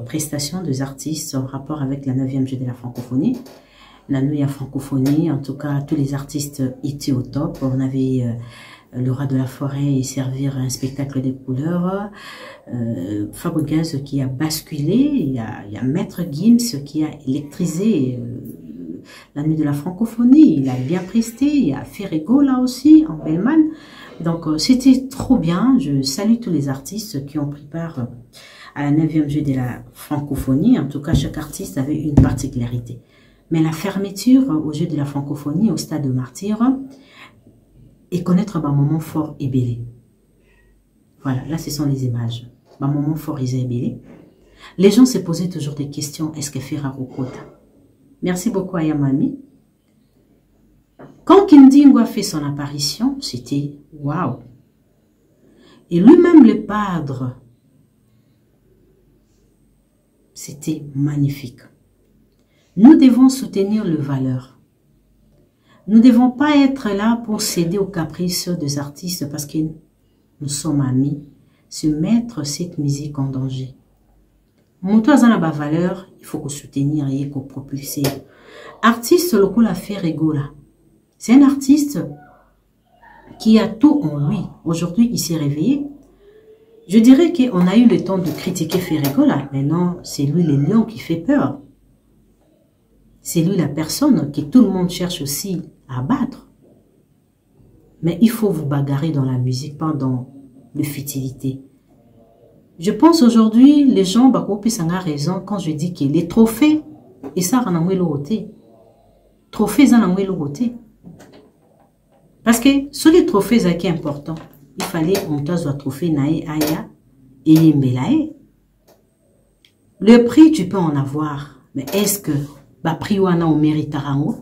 prestations des artistes en rapport avec la 9e journée de la francophonie. La nuit à francophonie, en tout cas, tous les artistes étaient au top. On avait le Roi de la Forêt et servir un spectacle des couleurs. Fabregas qui a basculé. Il y a Maître Gims qui a électrisé la nuit de la francophonie. Il a bien presté. Il y a Ferrego là aussi, en Bellman. Donc, c'était trop bien. Je salue tous les artistes qui ont pris part à la 9e journée de la francophonie. En tout cas, chaque artiste avait une particularité. Mais la fermeture au jeu de la francophonie au stade de Martyr et connaître un moment fort et belé. Voilà, là ce sont les images. Un moment fort et belé. Les gens se posaient toujours des questions. Est-ce que Ferraro Kota? Merci beaucoup à Yamami. Quand Kindingo a fait son apparition, c'était waouh. Et lui-même le padre, c'était magnifique. Nous devons soutenir le valeur. Nous ne devons pas être là pour céder aux caprices des artistes parce que nous sommes amis. Se mettre cette musique en danger. Monto à la valeur, il faut soutenir et propulser. Artiste local a fait rigola. C'est un artiste qui a tout en lui. Aujourd'hui, il s'est réveillé. Je dirais qu'on a eu le temps de critiquer Ferregola. Maintenant, c'est lui le lion qui fait peur. C'est lui la personne que tout le monde cherche aussi à battre. Mais il faut vous bagarrer dans la musique, pas dans le futilité. Je pense aujourd'hui, les gens, Bakopi Sanga a raison quand je dis que les trophées, et ça, on a le côté. Trophées, ça, on a le côté. Parce que sur les trophées, c'est qui est important. Il fallait monter un trophée Nae Aya et Yembelae. Le prix, tu peux en avoir. Mais est-ce que bah prix wana au mérite rango?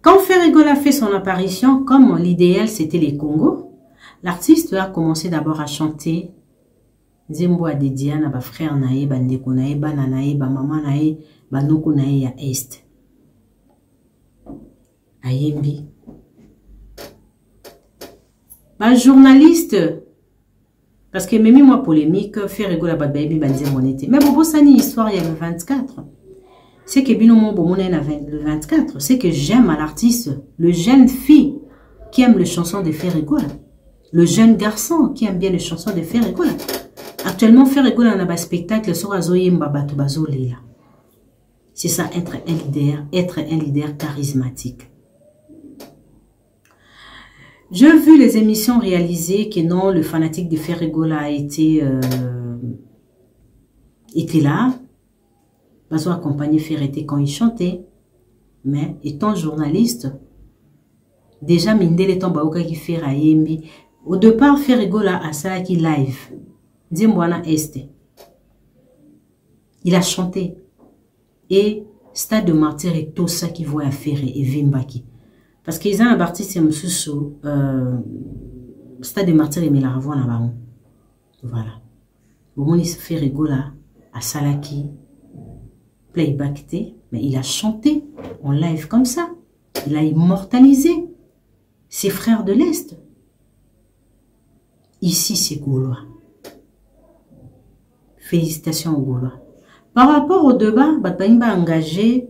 Quand Ferregola a fait son apparition, comme l'idéal c'était les Congos, l'artiste a commencé d'abord à chanter Nzembo de Diana, ba frère nae, ba ndeko nae, ba nanae, ba maman nae, ba noko nae ya est. Ayembi. Ba journaliste, parce que même moi polémique, Ferregola ba baby ba nzembo nete. Mais bon, ça ni histoire il y a le 24. C'est que Binomo Bomone le 24, c'est que j'aime à l'artiste, le jeune fille qui aime les chansons de Ferregola, le jeune garçon qui aime bien les chansons de Ferregola. Actuellement, Ferregola n'a pas spectacle sur Azoyimba Batubazo Lila. C'est ça, être un leader charismatique. J'ai vu les émissions réalisées que non, le fanatique de Ferregola a été là. Bazo accompagné Ferreté quand il chantait. Mais étant journaliste, déjà Mindele Tombaoka qui fait Rayembi. Au départ, Ferregola a ça qui live. Dimbwana Este. Il a chanté. Et Stade de Martyr et tout ça qui voit à Ferré et Vimbaki. Parce qu'ils ont un artiste Msusu, Stade de Martyr et Milaravon là-bas. Voilà. Bon, il se fait rigola à Salaki. Playback, mais il a chanté en live comme ça. Il a immortalisé ses frères de l'Est. Ici, c'est Gaulois. Félicitations aux Gaulois. Par rapport au débat, Batbaïmba engagé,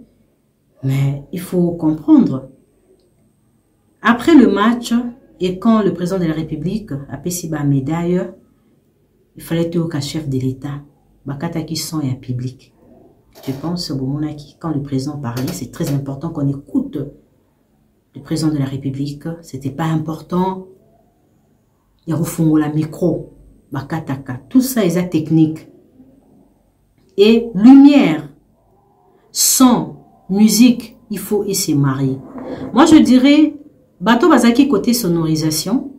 mais il faut comprendre. Après le match, et quand le président de la République a payé sa médaille, il fallait tout qu'un chef de l'État, Bakata qui sont et public. Je pense, quand le président parlait, c'est très important qu'on écoute le président de la République. C'était pas important. Il y a la micro, bakataka, tout ça est technique. Et lumière, son, musique, il faut et se marier. Moi, je dirais, Bato Bazaki côté sonorisation,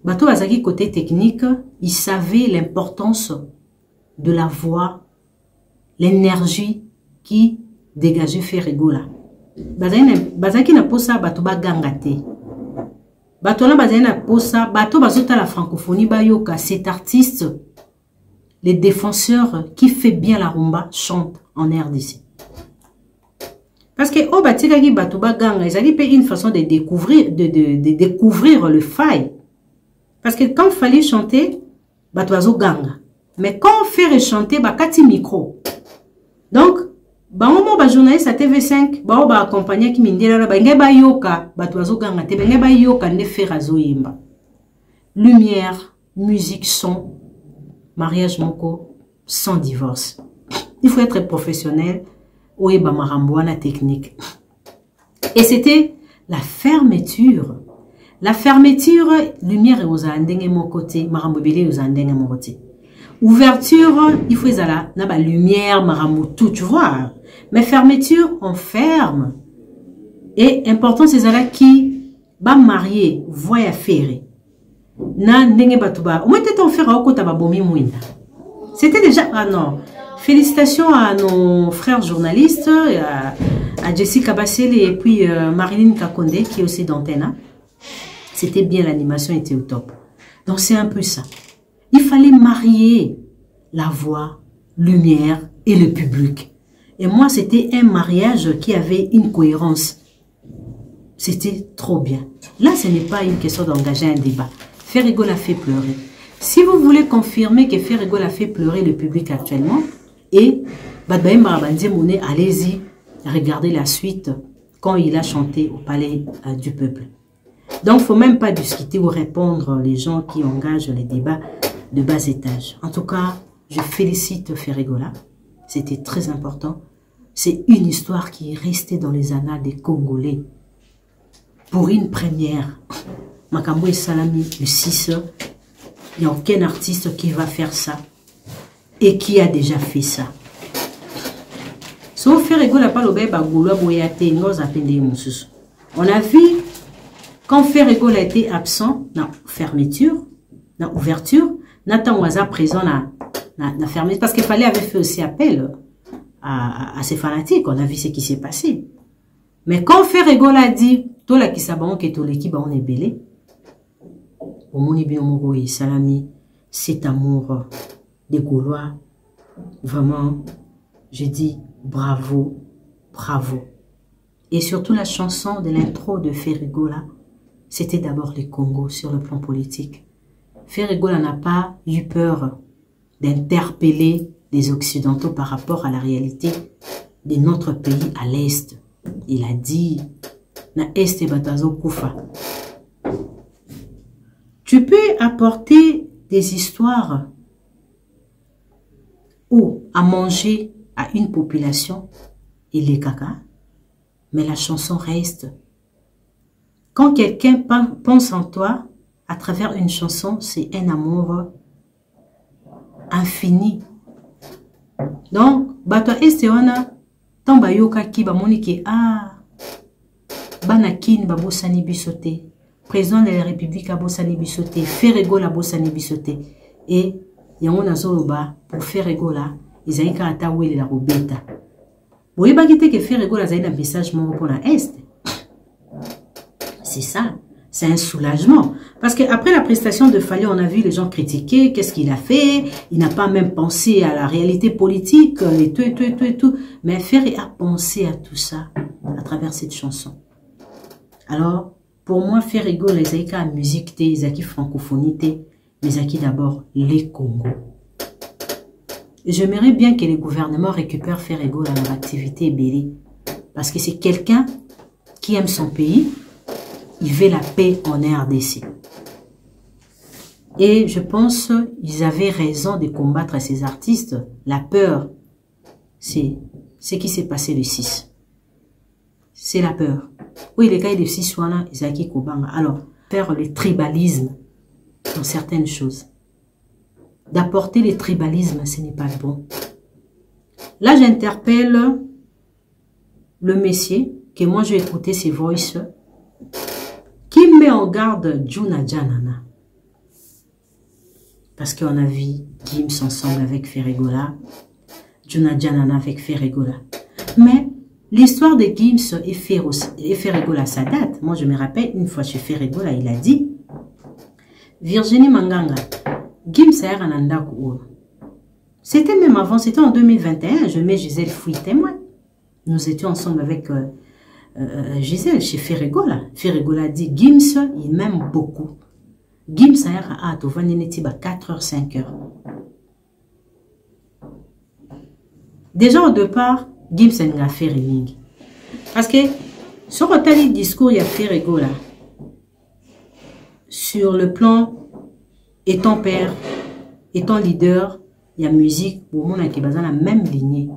Bato Bazaki côté technique, il savait l'importance de la voix, l'énergie qui dégageait Ferregola. Bazaki na posa bato ba gangate. Bato na bazaki na posa bato bazota la francophonie bayoka. Cet artiste, les défenseurs qui fait bien la rumba chantent en RDC. Parce que oh batika ki bato ba ganga, ils avaient une façon de découvrir le faille. Parce que quand il fallait chanter, Batoazo ganga. Mais quand on fait chanter, bah, kati micro. Donc, bah, on va journaliste à TV5, bah, on va accompagner qui m'indira, bah, ngeba yoka, batoazo ganga, te ngeba yoka, ne fait razo yimba. Lumière, musique, son, mariage moko, sans divorce. Il faut être professionnel, ou yeba marambouana technique. Et c'était la fermeture. La fermeture, lumière et aux andenge mon côté, marambobele aux andenge mon côté. Ouverture, il faut la lumière, maramou tout, tu vois. Mais fermeture, on ferme. Et important, c'est ça qui va marier, voya faire. Na ndenge batuba. Au moins, t'es en faire à okota babomi mouina. C'était déjà, ah non. Félicitations à nos frères journalistes, à Jessica Bassel et puis Marilyn Kakonde qui est aussi d'Antena. C'était bien, l'animation était au top. Donc c'est un peu ça. Il fallait marier la voix, lumière et le public. Et moi, c'était un mariage qui avait une cohérence. C'était trop bien. Là, ce n'est pas une question d'engager un débat. Ferrigo l'a fait pleurer. Si vous voulez confirmer que Ferrigo l'a fait pleurer le public actuellement, et allez-y, regardez la suite quand il a chanté au palais du peuple. Donc, il ne faut même pas discuter ou répondre les gens qui engagent les débats de bas étage. En tout cas, je félicite Ferrigola. C'était très important. C'est une histoire qui est restée dans les annales des Congolais. Pour une première, Makambo et Salami, le 6, il n'y a aucun artiste qui va faire ça et qui a déjà fait ça. Sauf Ferrigola, on a vu quand Ferrigola a été absent, dans fermeture, dans ouverture, Nathan Waza présent na fermeture, parce qu'il fallait avait fait aussi appel à ses fanatiques. On a vu ce qui s'est passé. Mais quand Ferrigola a dit, toi la qui sabon que toi l'équipe on est belé, au moni bien mouroui salami, cet amour des Gaulois, vraiment, je dis bravo, bravo. Et surtout la chanson de l'intro de Ferrigola, c'était d'abord les Congos sur le plan politique. Ferrigola n'a pas eu peur d'interpeller les Occidentaux par rapport à la réalité de notre pays à l'Est. Il a dit, na Est batazo kufa. Tu peux apporter des histoires ou à manger à une population et les caca, mais la chanson reste. Quand quelqu'un pense en toi, à travers une chanson, c'est un amour infini. Donc, bato estewana, tamba yoka ki ba monike, ah, banakin ba bosani bisote, président de la République a bosani bisote, Ferrigola bosani bisote, et yango nazoloba pour Ferrigola, izaika ata wele la robeta. Boye bakite ke Ferrigola zaina message mon pour la Est. C'est ça, c'est un soulagement. Parce qu'après la prestation de Fallé, on a vu les gens critiquer, qu'est-ce qu'il a fait, il n'a pas même pensé à la réalité politique, et tout. Mais Ferry a pensé à tout ça à travers cette chanson. Alors, pour moi, Ferrigo, les aïka musique, les aïki francophonie, les aïki d'abord les Congo. J'aimerais bien que les gouvernements récupèrent Ferrigo dans leur activité belé. Parce que c'est quelqu'un qui aime son pays. Il veut la paix en RDC. Et je pense qu'ils avaient raison de combattre ces artistes. La peur, c'est ce qui s'est passé le 6. C'est la peur. Oui, les gars de 6 wana, Isaki Kobanga. Alors, faire le tribalisme dans certaines choses. D'apporter le tribalisme, ce n'est pas bon. Là, j'interpelle le messier, que moi, je vais écouter ses voices, qui met en garde Juna Janana. Parce qu'on a vu Gims ensemble avec Ferrigola, Juna Janana avec Ferrigola. Mais l'histoire de Gims et Ferrigola, ça date. Moi, je me rappelle, une fois chez Ferrigola, il a dit, Virginie Manganga, Gims a Rananda Kou. C'était même avant, c'était en 2021, je mets Gisèle Fouille témoin. Nous étions ensemble avec Gisèle chez Ferrigola. Ferrigola dit, Gims, il m'aime beaucoup. Gims a to vaneneti ba 4h, 5h. Déjà au départ, Gims a fait ring. Parce que sur le discours, il y a fait rigolo là. Sur le plan étant père, étant leader, il y a musique, au monde qui est basé dans la même lignée.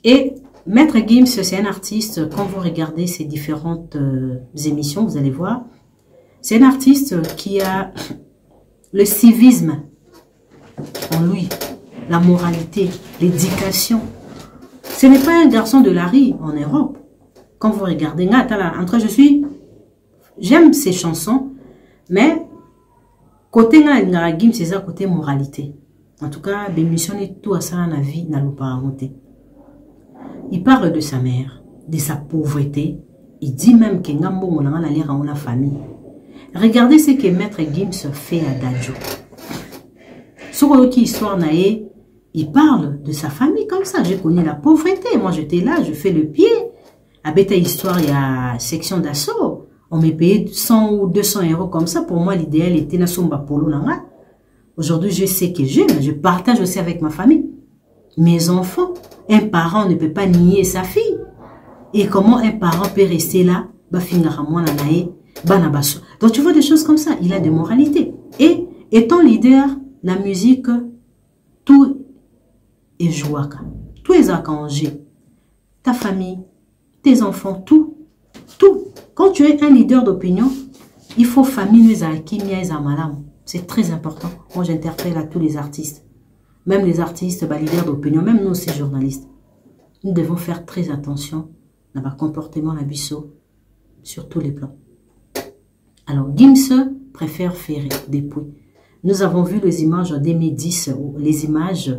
Et Maître Gims, c'est un artiste, quand vous regardez ses différentes émissions, vous allez voir, c'est un artiste qui a le civisme en lui, la moralité, l'éducation. Ce n'est pas un garçon de la rue en Europe. Quand vous regardez, entre j'aime ces chansons, mais côté Gims, c'est ça côté moralité. En tout cas, l'émission est tout à ça dans la vie, n'a pas monter. Il parle de sa mère, de sa pauvreté. Il dit même que Ngambo Molanga n'a l'air à la famille. Regardez ce que Maître Gims fait à Dadjo. Sur qui histoire naïe, il parle de sa famille comme ça. J'ai connu la pauvreté. Moi, j'étais là, je fais le pied. À Beta Histoire, il y a section d'assaut. On me payait 100 ou 200 € comme ça. Pour moi, l'idéal était Nasomba Polo Nanga. Aujourd'hui, je sais que je partage aussi avec ma famille. Mes enfants, un parent ne peut pas nier sa fille. Et comment un parent peut rester là? Donc tu vois des choses comme ça. Il a des moralités. Et étant leader, la musique, tout est joie. Tout est arrangé. Ta famille, tes enfants, tout. Tout. Quand tu es un leader d'opinion, il faut famille, c'est très important. Moi, j'interpelle à tous les artistes. Même les artistes, leaders d'opinion, même nous aussi journalistes. Nous devons faire très attention à notre comportement à Bissau sur tous les plans. Alors, Gims préfère Ferré depuis. Nous avons vu les images en 2010, les images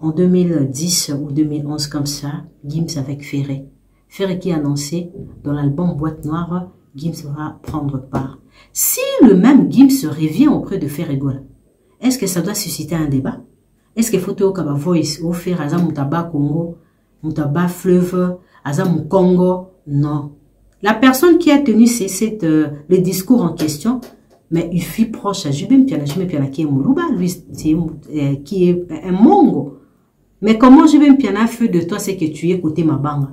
en 2010 ou 2011 comme ça, Gims avec Ferré. Ferré qui a annoncé dans l'album Boîte Noire, Gims va prendre part. Si le même Gims revient auprès de Ferré-Gola, est-ce que ça doit susciter un débat? Est-ce qu'il faut que Kaba Voice ou faire Azam Moutaba Congo, Moutaba Fleuve, Azam Congo? Non. La personne qui a tenu le discours en question, mais il fut proche à Jubem Piana qui est Moulouba, lui, qui est un Mongo. Mais comment Jubem Piana fait de toi, c'est que tu es côté Mabanga?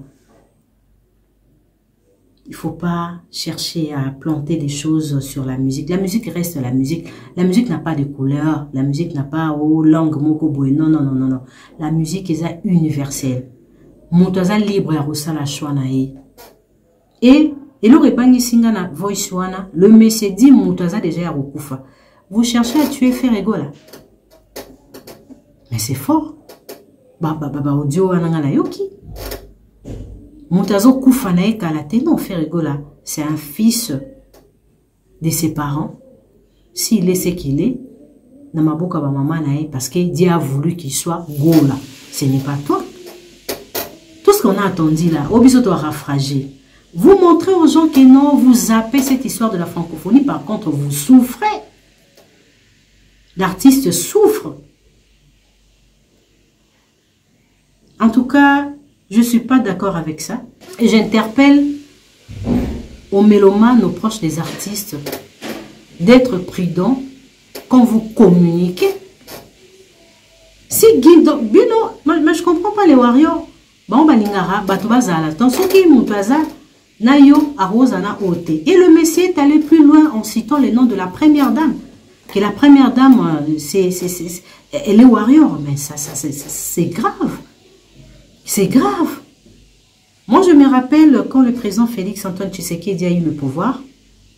Il ne faut pas chercher à planter des choses sur la musique. La musique reste la musique. La musique n'a pas de couleur. La musique n'a pas langue, moko boy. Non, non, non, non, non. La musique est universelle. Moutaza libre à la choix. Et le singana voice wana, le monsieur dit Moutaza déjà à Rokufa. Vous cherchez à tuer Ferré-Gola. Mais c'est fort. Audio anangala yoki. Moutazo Koufanae Kalate, non, Ferré-Gola, c'est un fils de ses parents. S'il est ce qu'il est, Namaboka Maman Nae, parce que Dieu a voulu qu'il soit Gola. Ce n'est pas toi. Tout ce qu'on a attendu là, Obiso doit rafrager. Vous montrez aux gens que non, vous zappez cette histoire de la francophonie, par contre, vous souffrez. L'artiste souffre. En tout cas, je ne suis pas d'accord avec ça. Et j'interpelle aux mélomanes, aux proches des artistes, d'être prudents quand vous communiquez. Si Guido, mais je ne comprends pas les warriors. Bon, balingara, batobazala. Attention qui moutaza, nayo, arosana, ote. Et le messie est allé plus loin en citant les noms de la première dame. Que la première dame, elle est warrior. Mais ça c'est grave. C'est grave. Moi, je me rappelle quand le président Félix Antoine Tshisekedi a eu le pouvoir,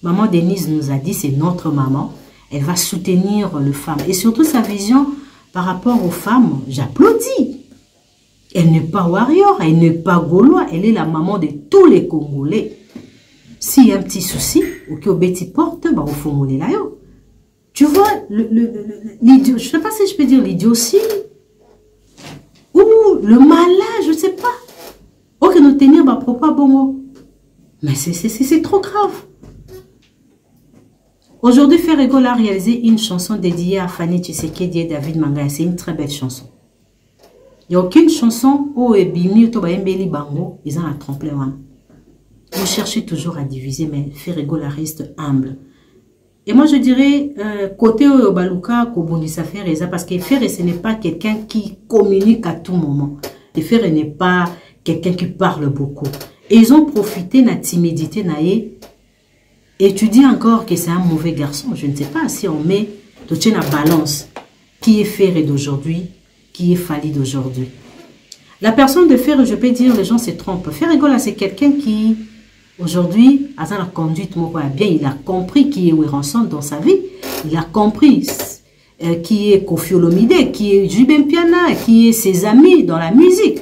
maman Denise nous a dit, c'est notre maman, elle va soutenir les femmes. Et surtout sa vision par rapport aux femmes, j'applaudis. Elle n'est pas warrior, elle n'est pas gaulois, elle est la maman de tous les Congolais. S'il y a un petit souci, ou que Betty porte, au fond, là. Tu vois, l'idiot, je ne sais pas si je peux dire l'idiotie, ou le malin, je ne sais pas. Ok, nous tenir ma propre bongo. Mais c'est trop grave. Aujourd'hui, Ferré-Gola a réalisé une chanson dédiée à Fanny Tshisekedi et David Mangaya. C'est une très belle chanson. Il n'y a aucune chanson où Ebimi ou Toba Mbeli Bango, ils ont la trompe. Vous cherchez toujours à diviser, mais Ferregola reste humble. Et moi, je dirais, côté Baluka, Kobundisa Ferreza, parce que Ferre, ce n'est pas quelqu'un qui communique à tout moment. Et Ferre n'est pas quelqu'un qui parle beaucoup. Et ils ont profité de la timidité, et tu dis encore que c'est un mauvais garçon. Je ne sais pas si on met toute une balance. Qui est Ferre d'aujourd'hui, qui est Fally d'aujourd'hui. La personne de Ferre, je peux dire, les gens se trompent. Ferregola, c'est quelqu'un qui... Aujourd'hui, à la conduite, bien, il a compris qui est Weranson dans sa vie. Il a compris qui est Koffi Olomide, qui est Jibem Piana, qui est ses amis dans la musique.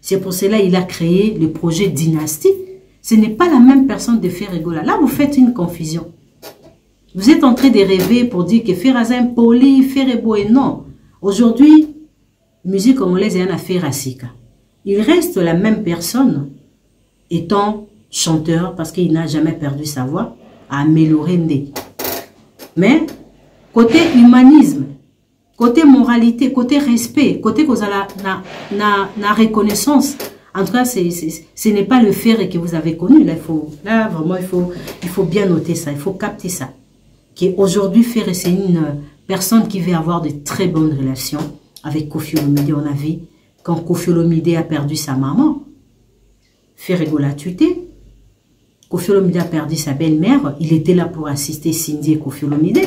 C'est pour cela qu'il a créé le projet Dynasty. Ce n'est pas la même personne de Ferregola. Là, vous faites une confusion. Vous êtes en train de rêver pour dire que Ferrazin poli, Ferrebo et non. Aujourd'hui, musique congolaise est une affaire à Sika. Il reste la même personne étant chanteur parce qu'il n'a jamais perdu sa voix à améliorer Ndé. Mais côté humanisme, côté moralité, côté respect, côté na reconnaissance, en tout cas, ce n'est pas le Ferre que vous avez connu. Là, vraiment, il faut bien noter ça, il faut capter ça. Aujourd'hui, Ferre, c'est une personne qui veut avoir de très bonnes relations avec Koffi Olomide. On a vu quand Koffi Olomide a perdu sa maman, Ferregola a tué. Koffi Olomide a perdu sa belle-mère, il était là pour assister Cindy et Koffi Olomide.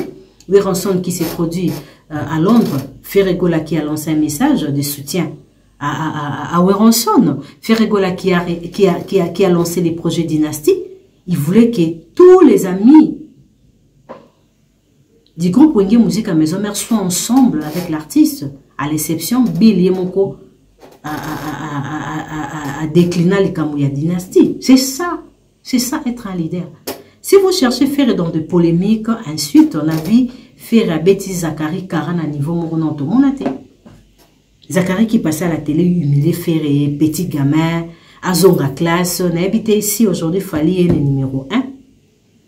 Weranson qui s'est produit à Londres, Ferregola qui a lancé un message de soutien à Weranson. Ferregola qui a lancé les projets Dynasty. Il voulait que tous les amis du groupe Wenge Musique à Maison Mère soient ensemble avec l'artiste, à l'exception Bill Yemoko à décliner les Kamouya Dynasty. C'est ça. C'est ça être un leader. Si vous cherchez faire dans des polémiques, ensuite on a vu faire à Betty Zachary Karan à niveau mourant tout le monde. Zachary qui passait à la télé, humilié, ferré, petit gamin, à Zonga classe, on a habité ici aujourd'hui, Fally est le numéro 1.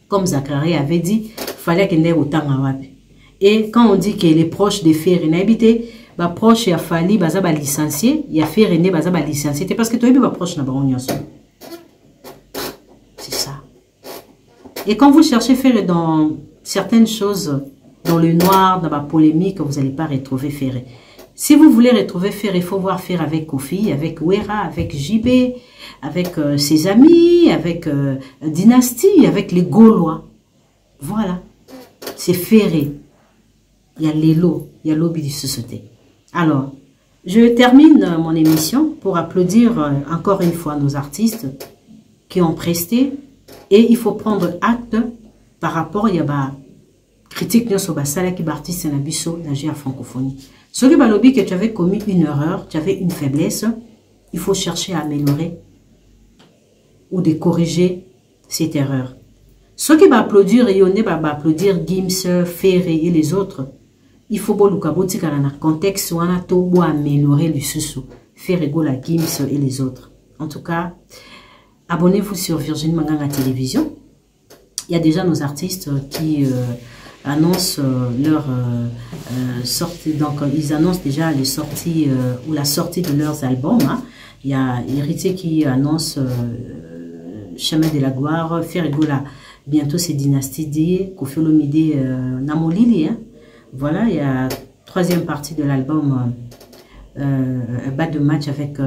Comme Zachary avait dit, fallait qu'il n'ait autant à Wabi. Et quand on dit que les proches de Ferré, on a habité, bah proche il a Fally, bah ça va licencier, il y a Ferré, bah ça va licencier, c'est parce que toi il va proche n'a pas on C'est ça. Et quand vous cherchez Ferré dans certaines choses, dans le noir, dans la polémique, vous n'allez pas retrouver Ferré. Si vous voulez retrouver Ferré, il faut voir Ferré avec Koffi, avec Wera, avec JB, avec ses amis, avec Dynasty, avec les Gaulois. Voilà. C'est Ferré. Il y a Lélo, il y a Lobby du Société. Alors, je termine mon émission pour applaudir encore une fois nos artistes qui ont presté. Et il faut prendre acte par rapport à critique sur la salle qui artiste na biso na francophonie. Ce qui balobi que tu avais commis une erreur, tu avais une faiblesse, il faut chercher à améliorer ou de corriger cette erreur. Ceux qui va applaudir Yonne va applaudir Gims, Ferré et les autres, il faut que dans le contexte où on a améliorer le sous Ferregola, Gims et les autres. En tout cas, abonnez-vous sur Virginie Manganga Télévision. Il y a déjà nos artistes qui annoncent leur sortie. Donc, ils annoncent déjà les sorties ou la sortie de leurs albums. Hein. Il y a Héritier qui annonce Chemin de la Gloire, Ferregola, bientôt c'est Dynasty D, Koffi Olomide, Namolili. Hein. Voilà, il y a troisième partie de l'album Bas de match avec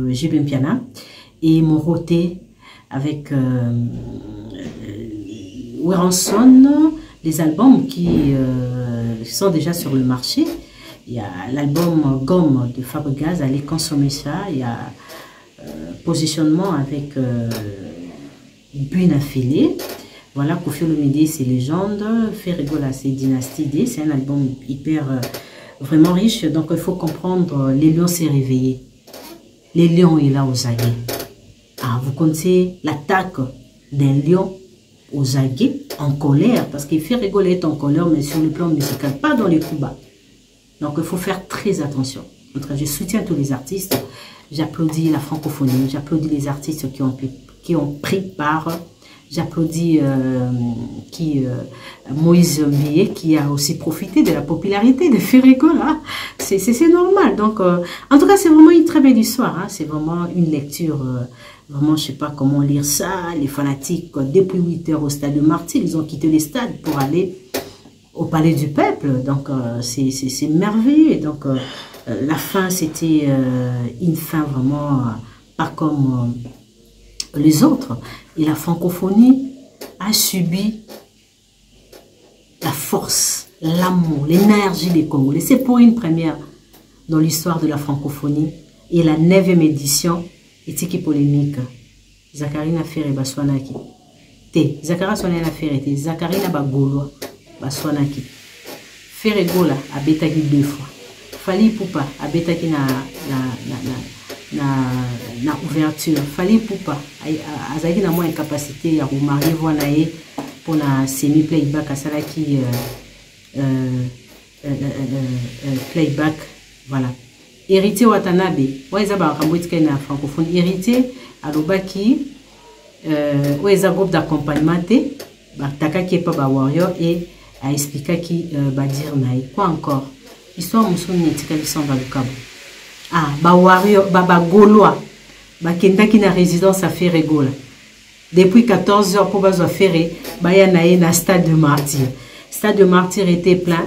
Jibem Piana et Moroté avec Weranson, les albums qui sont déjà sur le marché. Il y a l'album Gomme de Fabregas, allez consommer ça. Il y a Positionnement avec Bune affilée. Voilà, Koffi Olomide c'est Légende, Ferregola c'est Dynasty D, c'est un album hyper vraiment riche. Donc il faut comprendre, les lions s'est réveillé. Les lions est là aux aguets. Ah, vous connaissez l'attaque d'un lion aux aguets en colère, parce que Ferregola est en colère, mais sur le plan musical, pas dans les coups bas. Donc il faut faire très attention. Je soutiens tous les artistes, j'applaudis la francophonie, j'applaudis les artistes qui ont pris part, j'applaudis Moïse Millet qui a aussi profité de la popularité de Ferregola. C'est normal. Donc, en tout cas, c'est vraiment une très belle histoire. Hein. C'est vraiment une lecture Vraiment, je sais pas comment lire ça. Les fanatiques, depuis 8 heures au stade de Martyrs, ils ont quitté les stades pour aller au palais du peuple. Donc, c'est merveilleux. Donc, la fin, c'était une fin vraiment pas comme les autres. Et la francophonie a subi la force, l'amour, l'énergie des Congolais. C'est pour une première dans l'histoire de la francophonie. Et la 9e édition était qui polémique. Zakari n'a fait Baswanaki. Zakara sonné na fait Zakari n'a pas Gaulois. Baswanaki. Faire Gola a bétaki 2 fois. Fali Poupa a bétaki na ouverture. Fali Poupa a zaki na moins incapacité à remarier voanaye pour na semi-playback à Salaki playback. Voilà. Héritier Watanabe, Ouezaba Ramboitka na francophone. Héritier Alobaki, Oueza groupe d'accompagnement, Taka qui est pas warrior et a expliqué qui va dire naï. Quoi encore? Histoire Moussouni Netika Bissamba Lukabo. Ah, ba warrior, ba Gaulois, ba Kenda qui na résidence à Ferregola. Depuis 14 heures pour bazo ferré, ba ya naï na stade de Martyrs. Stade de Martyrs était plein.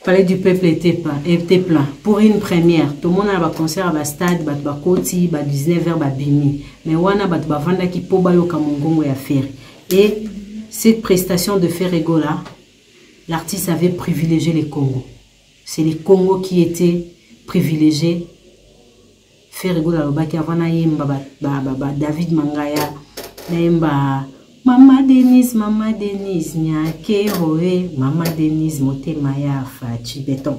Palais du peuple était plein. Pour une première, tout le monde a un concert à stade, à Koti, à 19h, à Bimi. Mais on a un vanda qui peut bailler au Kamongongo et à faire. Et cette prestation de Ferregola, l'artiste avait privilégié les Congos. C'est les Congos qui étaient privilégiés. Ferregola, le baki avant David Mangaya, Maman Denise, Nyake Roé, Maman Denise, Motemaya, Fachi Béton.